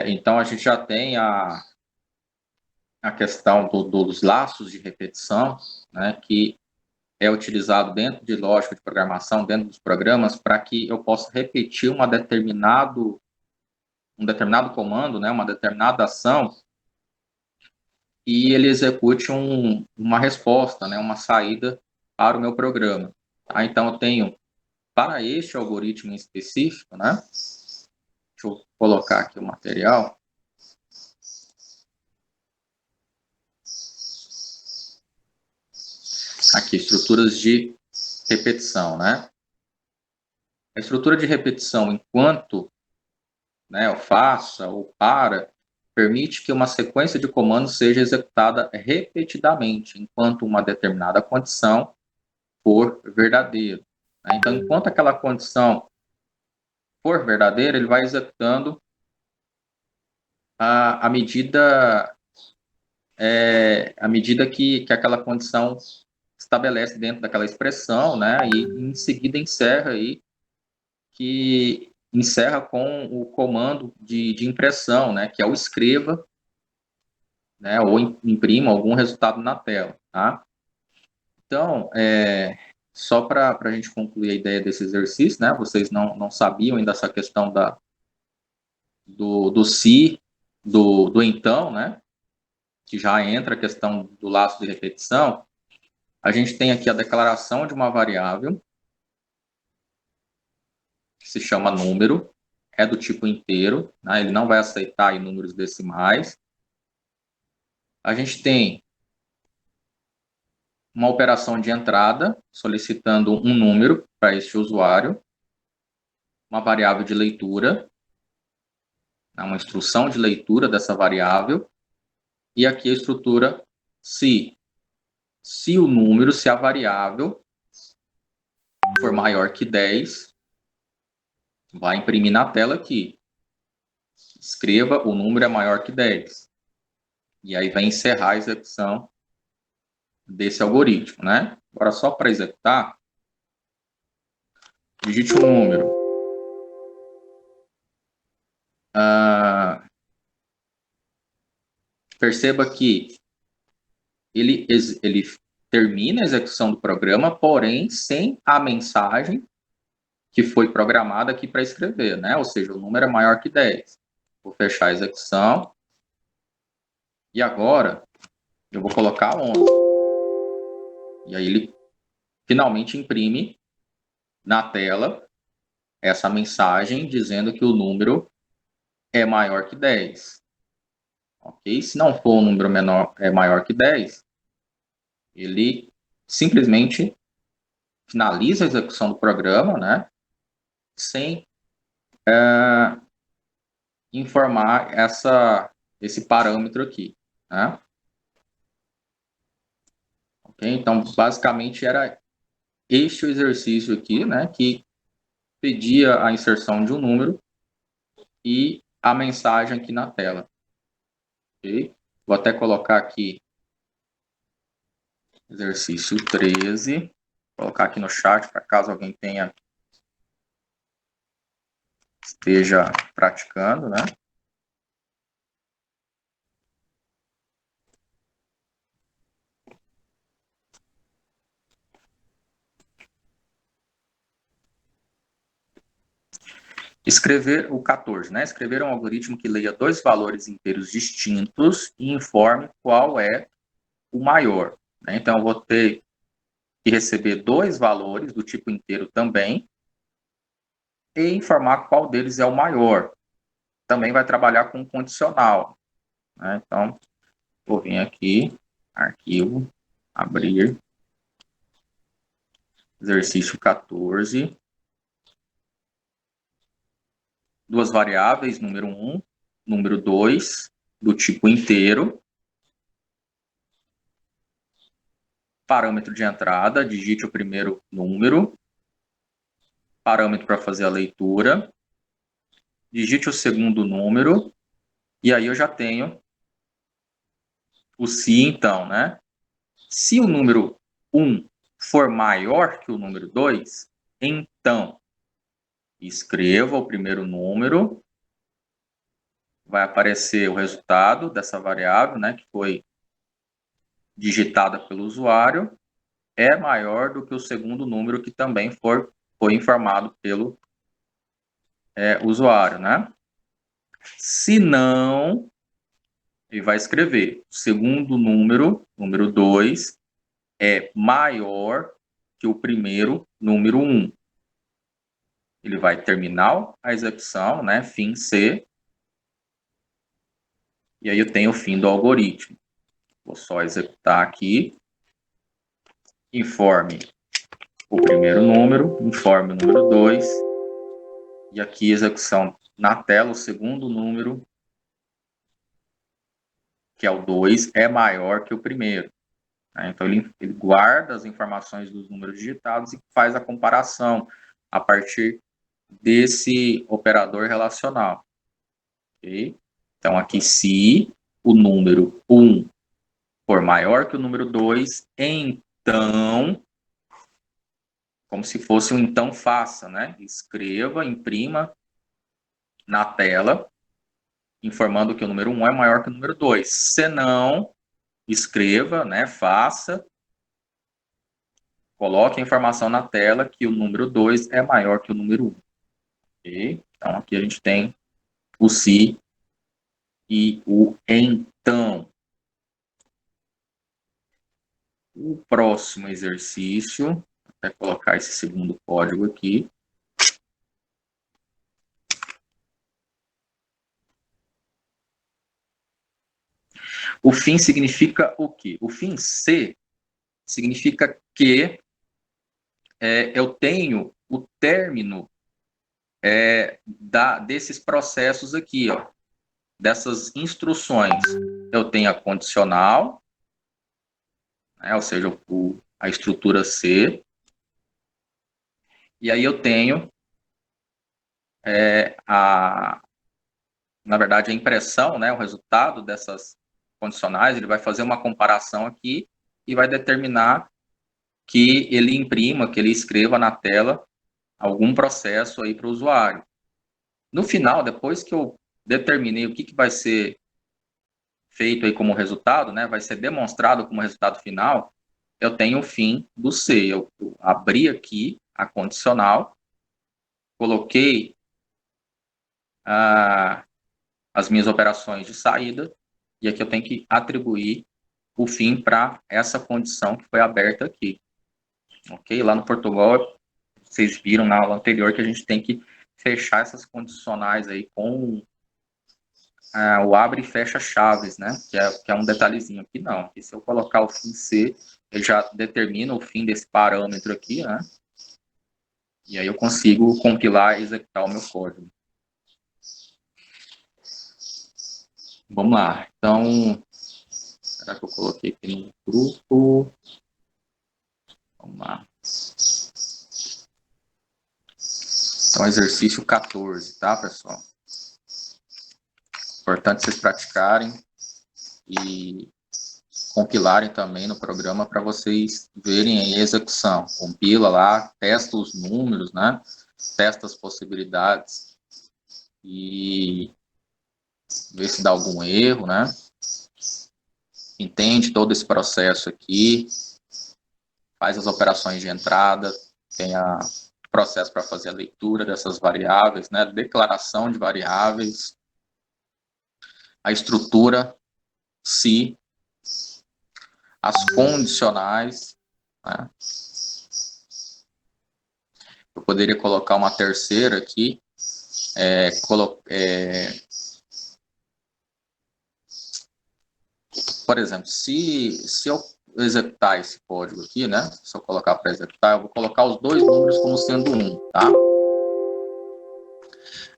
Então, a gente já tem a questão dos laços de repetição, né, que é utilizado dentro de lógica de programação, dentro dos programas, para que eu possa repetir um determinado comando, né, uma determinada ação, e ele execute uma resposta, né, uma saída para o meu programa. Tá? Então, eu tenho, para este algoritmo em específico, né, deixa eu colocar aqui o material. Aqui, estruturas de repetição, né? A estrutura de repetição, enquanto, né, o faça ou para, permite que uma sequência de comandos seja executada repetidamente, enquanto uma determinada condição for verdadeira. Né? Então, enquanto aquela condição for verdadeira, ele vai executando à medida que aquela condição estabelece dentro daquela expressão, né? E em seguida encerra com o comando de impressão, né? Que é o escreva, né? Ou imprima algum resultado na tela, tá? Então, só para a gente concluir a ideia desse exercício, né? Vocês não sabiam ainda essa questão do se, do então, né? Que já entra a questão do laço de repetição. A gente tem aqui a declaração de uma variável, que se chama número, é do tipo inteiro, né? Ele não vai aceitar em números decimais. A gente tem uma operação de entrada, solicitando um número para este usuário, uma variável de leitura, uma instrução de leitura dessa variável, e aqui a estrutura se. Se o número, se a variável for maior que 10, vai imprimir na tela aqui. Escreva, o número é maior que 10. E aí vai encerrar a execução desse algoritmo, né? Agora, só para executar, digite o número. Perceba que ele termina a execução do programa, porém sem a mensagem que foi programada aqui para escrever, né? Ou seja, o número é maior que 10. Vou fechar a execução. E agora, eu vou colocar 11. E aí ele finalmente imprime na tela essa mensagem dizendo que o número é maior que 10. Ok? Se não for um número maior que 10, ele simplesmente finaliza a execução do programa, né? Sem informar esse parâmetro aqui, né? Okay? Então, basicamente, era este o exercício aqui, né? Que pedia a inserção de um número e a mensagem aqui na tela. Okay? Vou até colocar aqui exercício 13. Vou colocar aqui no chat para caso alguém esteja praticando, né? Escrever o 14, né? Escrever um algoritmo que leia dois valores inteiros distintos e informe qual é o maior. Né? Então, eu vou ter que receber dois valores do tipo inteiro também e informar qual deles é o maior. Também vai trabalhar com condicional. Né? Então, vou vir aqui, arquivo, abrir, exercício 14. Duas variáveis, número 1, número 2, do tipo inteiro. Parâmetro de entrada, digite o primeiro número. Parâmetro para fazer a leitura. Digite o segundo número. E aí eu já tenho o se então, né? Se o número 1 for maior que o número 2, então escreva o primeiro número. Vai aparecer o resultado dessa variável, né, que foi digitada pelo usuário. é maior do que o segundo número que também foi informado pelo usuário, né? Se não, ele vai escrever o segundo número, número 2, é maior que o primeiro, número 1. Ele vai terminar a execução, né? Fim C. E aí eu tenho o fim do algoritmo. Vou só executar aqui. Informe o primeiro número, informe o número 2. E aqui execução na tela, o segundo número, que é o 2, é maior que o primeiro. Né? Então, ele guarda as informações dos números digitados e faz a comparação a partir desse operador relacional. Okay? Então, aqui, se o número 1 for maior que o número 2, então, como se fosse um então faça, né? Escreva, imprima na tela, informando que o número 1 é maior que o número 2. Se não, escreva, né? Faça, coloque a informação na tela que o número 2 é maior que o número 1. Okay? Então, aqui a gente tem o se e o então. O próximo exercício, vou até colocar esse segundo código aqui. O fim significa o quê? O fim C significa que eu tenho o término desses processos aqui, ó, dessas instruções. Eu tenho a condicional, né, ou seja, a estrutura C, e aí eu tenho na verdade, a impressão, né, o resultado dessas condicionais, ele vai fazer uma comparação aqui e vai determinar que ele imprima, que ele escreva na tela algum processo aí para o usuário. No final, depois que eu determinei o que vai ser feito aí como resultado, né, vai ser demonstrado como resultado final, eu tenho o fim do C. Eu abri aqui a condicional, coloquei as minhas operações de saída, e aqui eu tenho que atribuir o fim para essa condição que foi aberta aqui. Ok? Lá no Portugal, vocês viram na aula anterior que a gente tem que fechar essas condicionais aí com o abre e fecha chaves, né? Que é um detalhezinho aqui, não. Aqui, se eu colocar o fim C, ele já determina o fim desse parâmetro aqui, né? E aí eu consigo compilar e executar o meu código. Vamos lá. Então, será que eu coloquei aqui no grupo? Vamos lá. Então, exercício 14, tá, pessoal? Importante vocês praticarem e compilarem também no programa para vocês verem a execução. Compila lá, testa os números, né? Testa as possibilidades e vê se dá algum erro, né? Entende todo esse processo aqui, faz as operações de entrada, tem o processo para fazer a leitura dessas variáveis, né? Declaração de variáveis, a estrutura, se, as condicionais, né? Eu poderia colocar uma terceira aqui, por exemplo, se eu executar esse código aqui, né? Se eu colocar para executar, eu vou colocar os dois números como sendo 1, tá?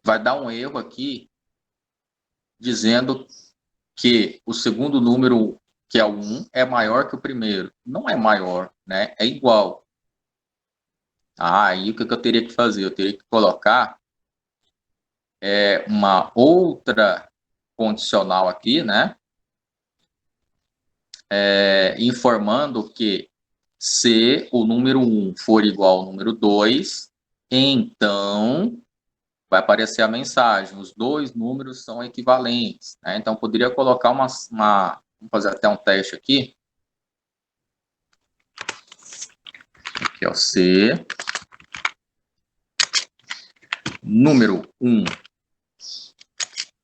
Vai dar um erro aqui dizendo que o segundo número, que é o 1, é maior que o primeiro. Não é maior, né? É igual. Aí o que eu teria que fazer? Eu teria que colocar uma outra condicional aqui, né? Informando que se o número 1 for igual ao número 2, então vai aparecer a mensagem, os dois números são equivalentes. Né? Então, poderia colocar vamos fazer até um teste aqui. Aqui é o C. Número 1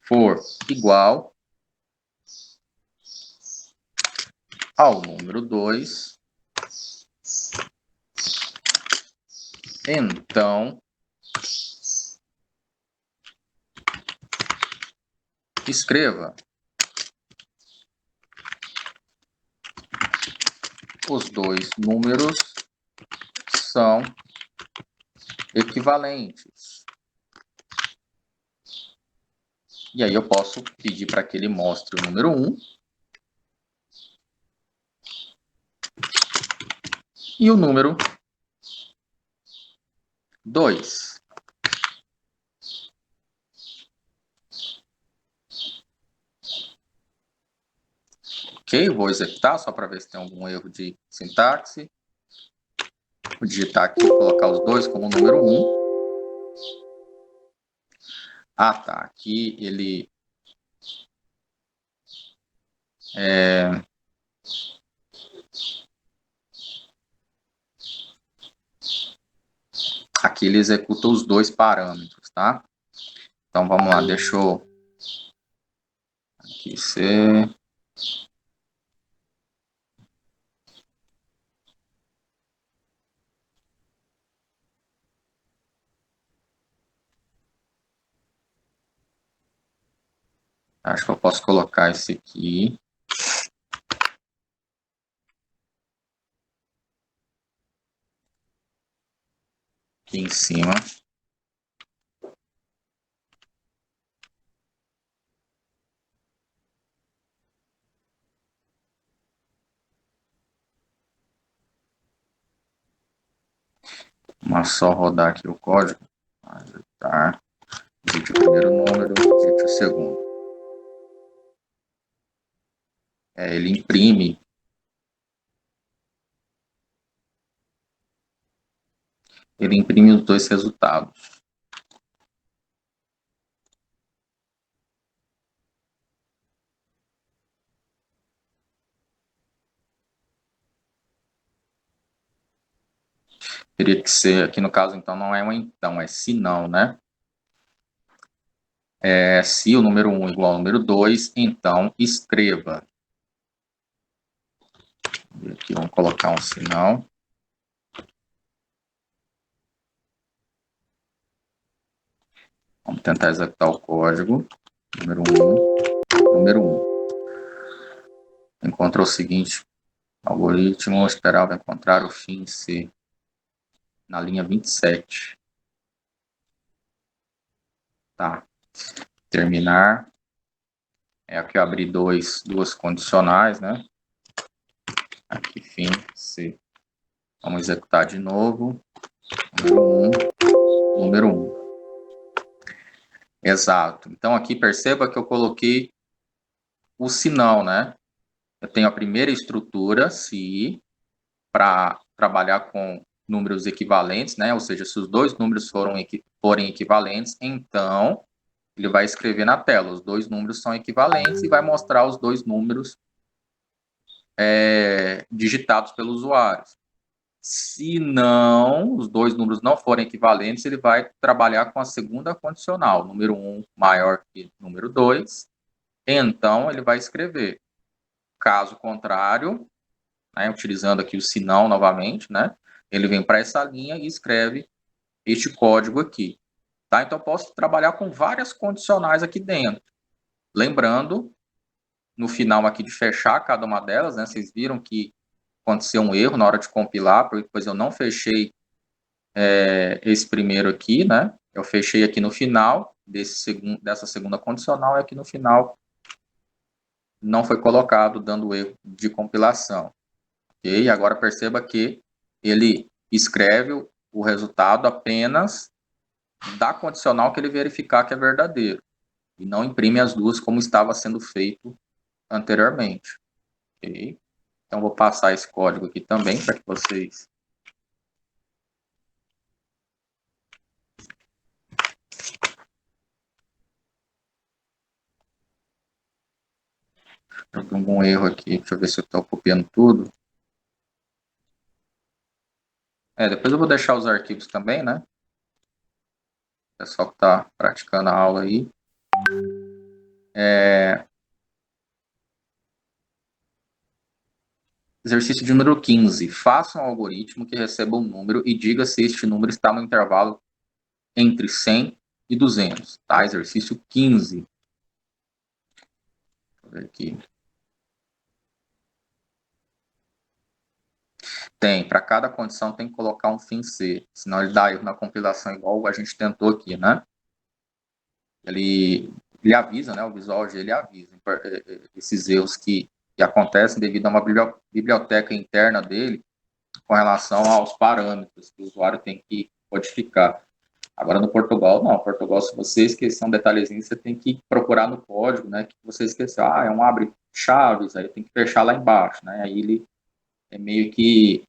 for igual ao número 2, então escreva os dois números são equivalentes. E aí eu posso pedir para que ele mostre o número 1 e o número 2. Ok, vou executar só para ver se tem algum erro de sintaxe. Vou digitar aqui, colocar os dois como número 1. Ah, tá. Aqui ele aqui ele executa os dois parâmetros, tá? Então vamos lá, deixa eu aqui ser. Acho que eu posso colocar esse aqui. Aqui em cima. Vamos só rodar aqui o código. Tá. Digite o primeiro número, digite o segundo. Ele imprime. Ele imprime os dois resultados. Teria que ser, aqui no caso, então, não é um então, é se não, né? Se o número 1 igual ao número 2, então escreva. Aqui vamos colocar um sinal. Vamos tentar executar o código. Número 1. Número 1. Encontrou o seguinte algoritmo, esperava encontrar o fim C na linha 27. Tá. Terminar. Aqui eu abri duas condicionais, né? Aqui fim C. Vamos executar de novo. Número 1. Número 1. Exato. Então aqui perceba que eu coloquei o sinal, né? Eu tenho a primeira estrutura, se, para trabalhar com números equivalentes, né? Ou seja, se os dois números forem equivalentes, então ele vai escrever na tela, os dois números são equivalentes e vai mostrar os dois números digitados pelo usuário. Se não, os dois números não forem equivalentes, ele vai trabalhar com a segunda condicional, número 1 maior que número 2, então ele vai escrever. Caso contrário, né, utilizando aqui o se não novamente, né, ele vem para essa linha e escreve este código aqui. Tá? Então, eu posso trabalhar com várias condicionais aqui dentro. Lembrando, no final aqui de fechar cada uma delas, né, vocês viram que aconteceu um erro na hora de compilar, porque depois eu não fechei esse primeiro aqui, né? Eu fechei aqui no final dessa segunda condicional e aqui no final não foi colocado, dando erro de compilação. Ok? Agora perceba que ele escreve o resultado apenas da condicional que ele verificar que é verdadeiro e não imprime as duas como estava sendo feito anteriormente. Ok? Então, vou passar esse código aqui também para que vocês tem algum erro aqui. Deixa eu ver se eu estou copiando tudo. Depois eu vou deixar os arquivos também, né? O pessoal que está praticando a aula aí. Exercício de número 15. Faça um algoritmo que receba um número e diga se este número está no intervalo entre 100 e 200. Tá? Exercício 15. Deixa eu ver aqui. Para cada condição tem que colocar um fim C, senão ele dá erro na compilação igual a gente tentou aqui, né? Ele avisa, né? O Visual G ele avisa esses erros que acontecem devido a uma biblioteca interna dele com relação aos parâmetros que o usuário tem que codificar. Agora no Portugal, não. Portugal, se você esquecer um detalhezinho, você tem que procurar no código, né? Que você esqueceu. É um abre chaves, aí tem que fechar lá embaixo, né? Aí ele é meio que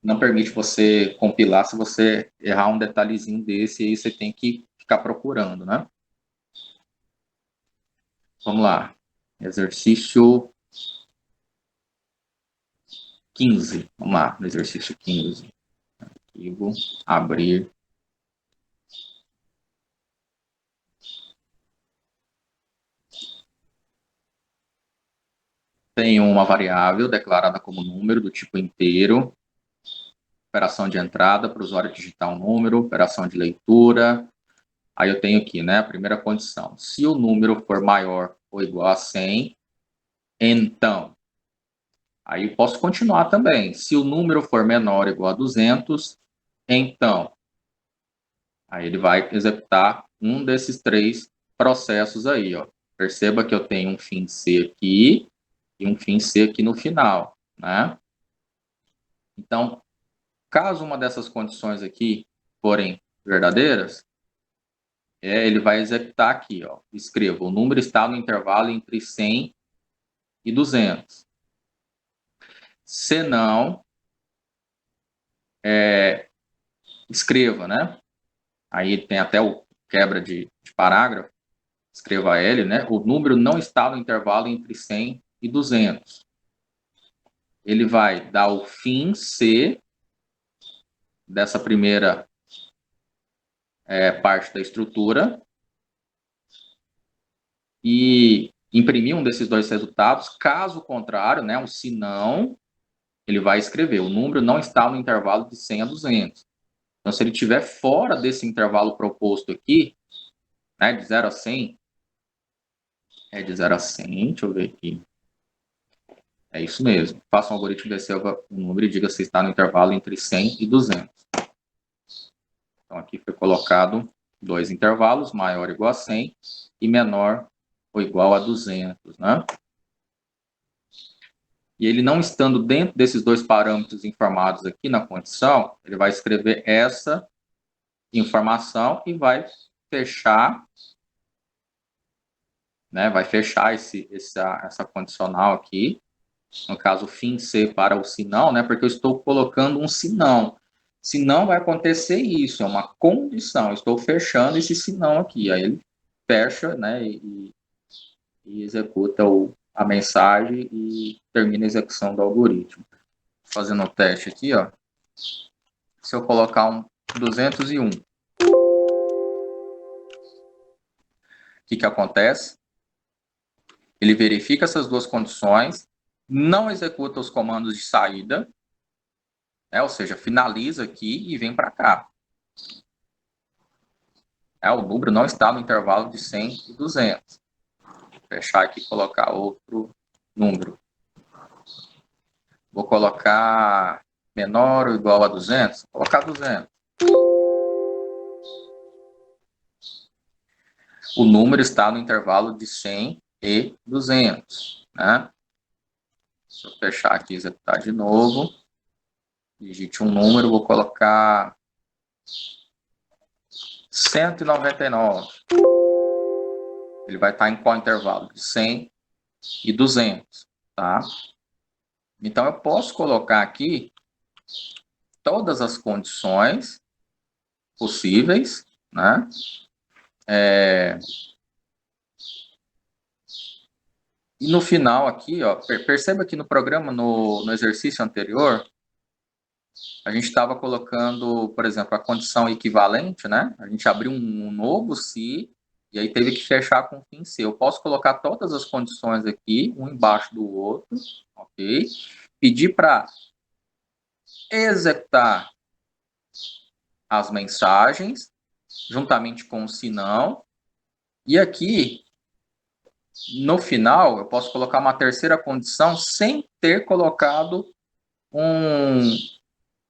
não permite você compilar se você errar um detalhezinho desse, aí você tem que ficar procurando, né? Vamos lá. Exercício 15. Vamos lá, no exercício 15. Arquivo, abrir. Tem uma variável declarada como número do tipo inteiro. Operação de entrada para o usuário digitar um número, operação de leitura. Aí eu tenho aqui, né, a primeira condição. Se o número for maior ou igual a 100, então. Aí eu posso continuar também. Se o número for menor ou igual a 200, então. Aí ele vai executar um desses três processos aí, ó. Perceba que eu tenho um fim C aqui e um fim C aqui no final, né? Então, caso uma dessas condições aqui forem verdadeiras, ele vai executar aqui, ó. Escreva, o número está no intervalo entre 100 e 200. Se não, escreva, né? Aí tem até o quebra de parágrafo. Escreva ele, né? O número não está no intervalo entre 100 e 200. Ele vai dar o fim C dessa primeira parte da estrutura e imprimir um desses dois resultados. Caso contrário, né, o se não, ele vai escrever, o número não está no intervalo de 100 a 200. Então, se ele estiver fora desse intervalo proposto aqui, né, de 0 a 100, de 0 a 100, deixa eu ver aqui. É isso mesmo. Faça um algoritmo descer o número e diga se está no intervalo entre 100 e 200. Então, aqui foi colocado dois intervalos, maior ou igual a 100 e menor ou igual a 200, né? E ele não estando dentro desses dois parâmetros informados aqui na condição, ele vai escrever essa informação e vai fechar, né? Vai fechar essa condicional aqui, no caso, fim C para o se não, né? Porque eu estou colocando um se não. Se não vai acontecer isso, é uma condição. Eu estou fechando esse se não aqui. Aí ele fecha, né? E executa a mensagem e termina a execução do algoritmo. Fazendo o teste aqui, ó. Se eu colocar um 201, o que acontece? Ele verifica essas duas condições, não executa os comandos de saída, né? Ou seja, finaliza aqui e vem para cá. O número não está no intervalo de 100 e 200. Vou fechar aqui e colocar outro número. Vou colocar menor ou igual a 200. Vou colocar 200. O número está no intervalo de 100 e 200. Né? Se eu fechar aqui e executar de novo, digite um número, vou colocar 199. Ele vai estar em qual intervalo? De 100 e 200. Tá? Então, eu posso colocar aqui todas as condições possíveis, né? E no final aqui, ó, perceba que no programa, no exercício anterior, a gente estava colocando, por exemplo, a condição equivalente, né? A gente abriu um novo se e aí teve que fechar com fim se. Eu posso colocar todas as condições aqui, um embaixo do outro, ok? Pedir para executar as mensagens, juntamente com o se não. E aqui, no final, eu posso colocar uma terceira condição sem ter colocado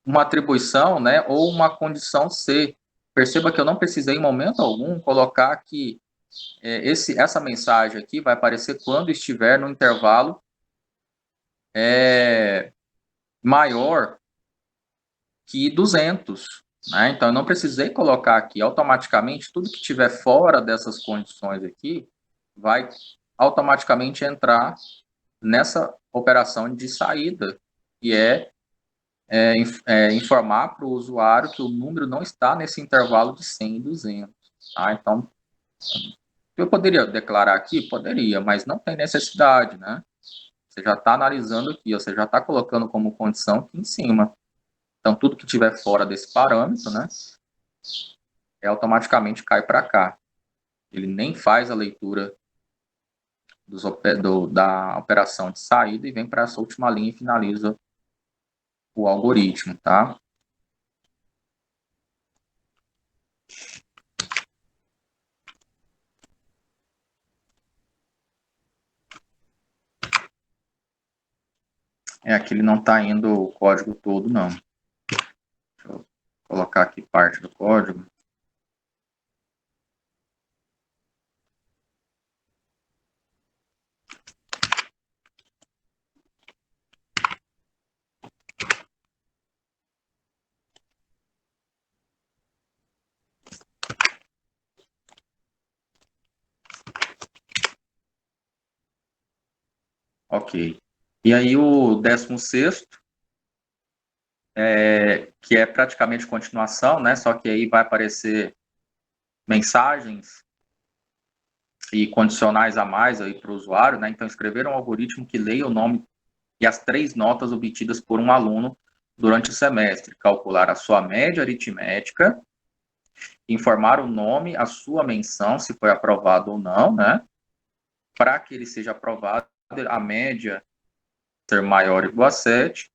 uma atribuição, né, ou uma condição C. Perceba que eu não precisei, em momento algum, colocar que essa mensagem aqui vai aparecer quando estiver no intervalo maior que 200. Né? Então, eu não precisei colocar aqui automaticamente, tudo que estiver fora dessas condições aqui, vai automaticamente entrar nessa operação de saída, que informar para o usuário que o número não está nesse intervalo de 100 e 200. Tá? Então, eu poderia declarar aqui? Poderia, mas não tem necessidade, né? Você já está analisando aqui, você já está colocando como condição aqui em cima. Então, tudo que estiver fora desse parâmetro, né, automaticamente cai para cá. Ele nem faz a leitura da operação de saída e vem para essa última linha e finaliza o algoritmo, tá? Aqui ele não está indo o código todo, não. Deixa eu colocar aqui parte do código. Ok. E aí o 16º, que é praticamente continuação, né? Só que aí vai aparecer mensagens e condicionais a mais aí para o usuário, né? Então, escrever um algoritmo que leia o nome e as 3 notas obtidas por um aluno durante o semestre, calcular a sua média aritmética, informar o nome, a sua menção, se foi aprovado ou não, né? Para que ele seja aprovado, a média ser maior ou igual a 7,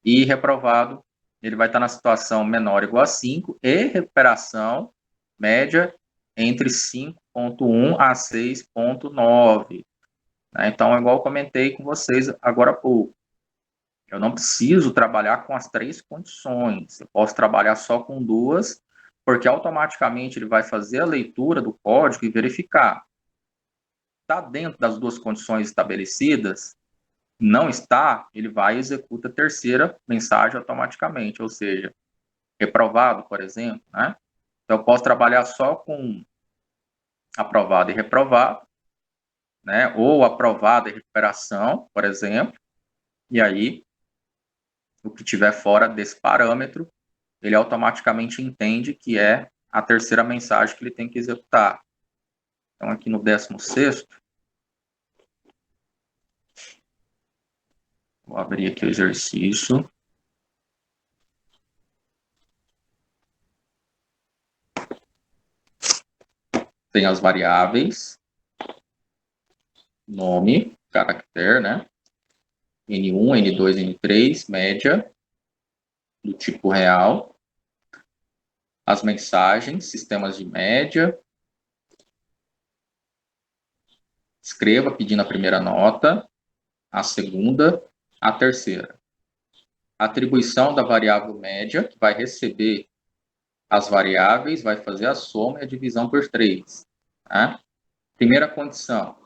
e reprovado, ele vai estar na situação menor ou igual a 5, e recuperação média entre 5,1 a 6,9. Né? Então, é igual eu comentei com vocês agora há pouco. Eu não preciso trabalhar com as 3 condições. Eu posso trabalhar só com 2, porque automaticamente ele vai fazer a leitura do código e verificar. Está dentro das 2 condições estabelecidas? Não está, ele vai e executa a terceira mensagem automaticamente, ou seja, reprovado, por exemplo, né? Então, eu posso trabalhar só com aprovado e reprovado, né? Ou aprovado e recuperação, por exemplo, e aí, o que tiver fora desse parâmetro, ele automaticamente entende que é a terceira mensagem que ele tem que executar. Então, aqui no 16º, vou abrir aqui o exercício. Tem as variáveis, nome, caractere, né? N1, N2, N3, média, do tipo real. As mensagens, sistemas de média. Escreva pedindo a primeira nota, a segunda, a terceira. Atribuição da variável média, que vai receber as variáveis, vai fazer a soma e a divisão por 3. Tá? Primeira condição.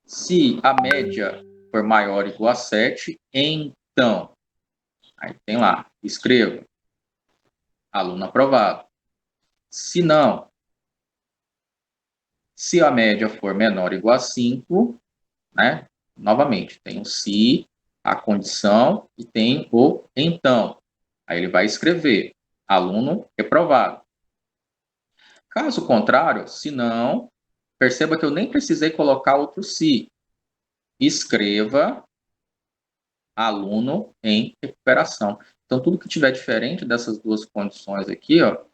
Se a média for maior ou igual a 7, então, aí tem lá, escreva, aluno aprovado. Se não, se a média for menor ou igual a 5, né? Novamente, tem o se, a condição e tem o então. Aí ele vai escrever, aluno reprovado. Caso contrário, se não, perceba que eu nem precisei colocar outro se. escreva aluno em recuperação. Então, tudo que tiver diferente dessas duas condições aqui, ó,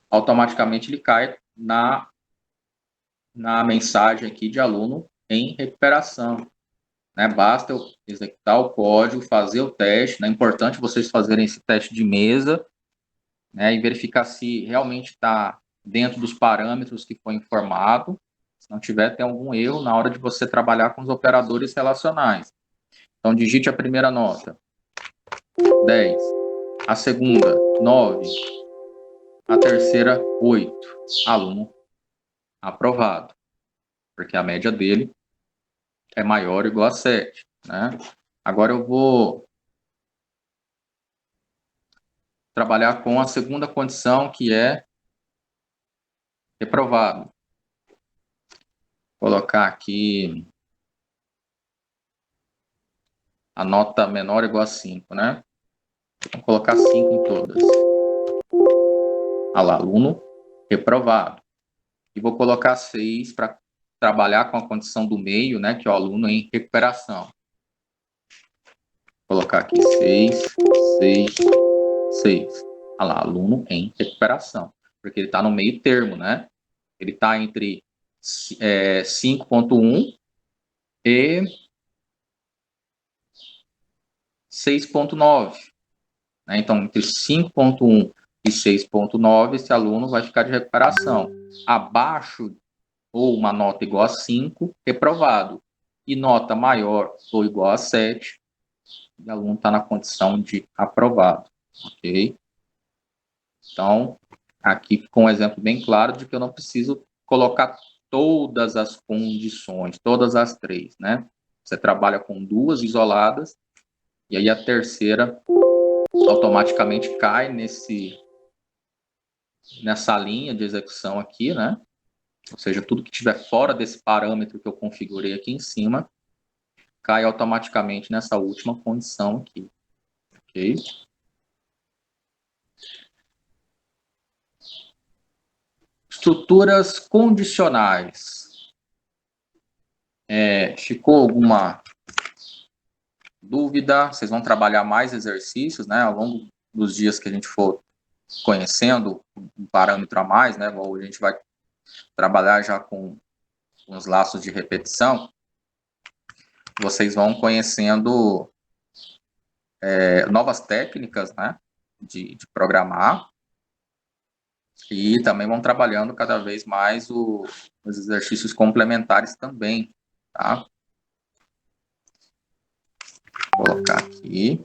automaticamente ele cai na mensagem aqui de aluno em recuperação. Né? Basta eu executar o código, fazer o teste. Né? É importante vocês fazerem esse teste de mesa, né? E verificar se realmente está dentro dos parâmetros que foi informado. Se não tiver, tem algum erro na hora de você trabalhar com os operadores relacionais. Então, digite a primeira nota, 10. A segunda, 9. A terceira, 8. Aluno aprovado, porque a média dele é maior ou igual a 7. Né? Agora eu vou trabalhar com a segunda condição, que é reprovado. Vou colocar aqui a nota menor ou igual a 5, né? Vou colocar 5 em todas. Olha lá, aluno reprovado. E vou colocar 6 para trabalhar com a condição do meio, né? Que é o aluno em recuperação. Vou colocar aqui 6, 6, 6. Olha lá, aluno em recuperação. Porque ele está no meio termo, né? Ele está entre 5.1 e 6.9. Né? Então, entre 5.1 e 6.9, esse aluno vai ficar de recuperação. Abaixo ou uma nota igual a 5, reprovado. E nota maior ou igual a 7, o aluno está na condição de aprovado. Ok? Então, aqui ficou um exemplo bem claro de que eu não preciso colocar todas as condições, todas as 3, né? Você trabalha com 2 isoladas, e aí a terceira automaticamente cai nessa linha de execução aqui, né? Ou seja, tudo que estiver fora desse parâmetro que eu configurei aqui em cima, cai automaticamente nessa última condição aqui, ok? Estruturas condicionais. Ficou alguma dúvida? Vocês vão trabalhar mais exercícios, né? Ao longo dos dias que a gente for conhecendo um parâmetro a mais, né? Ou a gente vai trabalhar já com uns laços de repetição, vocês vão conhecendo novas técnicas, né? De programar, e também vão trabalhando cada vez mais os exercícios complementares também, tá? Vou colocar aqui.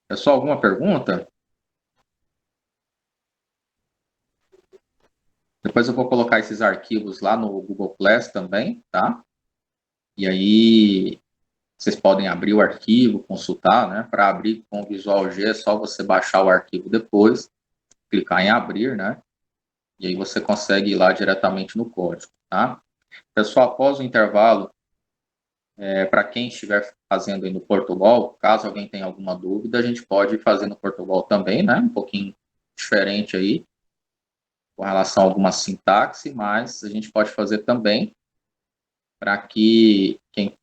Pessoal, alguma pergunta? Depois eu vou colocar esses arquivos lá no Google Class também, tá? E aí vocês podem abrir o arquivo, consultar, né? Para abrir com o Visual G é só você baixar o arquivo depois, clicar em abrir, né? E aí você consegue ir lá diretamente no código, tá? Pessoal, após o intervalo, para quem estiver fazendo aí no Portugal, caso alguém tenha alguma dúvida, a gente pode fazer no Portugal também, né? Um pouquinho diferente aí, com relação a alguma sintaxe, mas a gente pode fazer também para que quem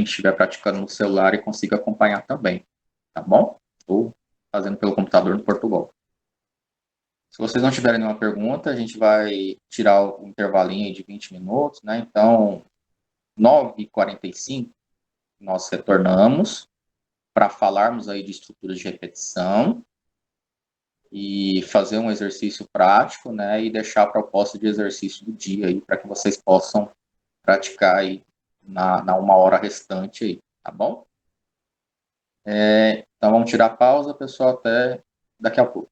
estiver praticando no celular e consiga acompanhar também, tá bom? Ou fazendo pelo computador no Portugal. Se vocês não tiverem nenhuma pergunta, a gente vai tirar o intervalinho aí de 20 minutos, né? Então, 9h45, nós retornamos para falarmos aí de estruturas de repetição e fazer um exercício prático, né? E deixar a proposta de exercício do dia aí para que vocês possam praticar aí na 1 hora restante aí, tá bom? Então vamos tirar a pausa, pessoal, até daqui a pouco.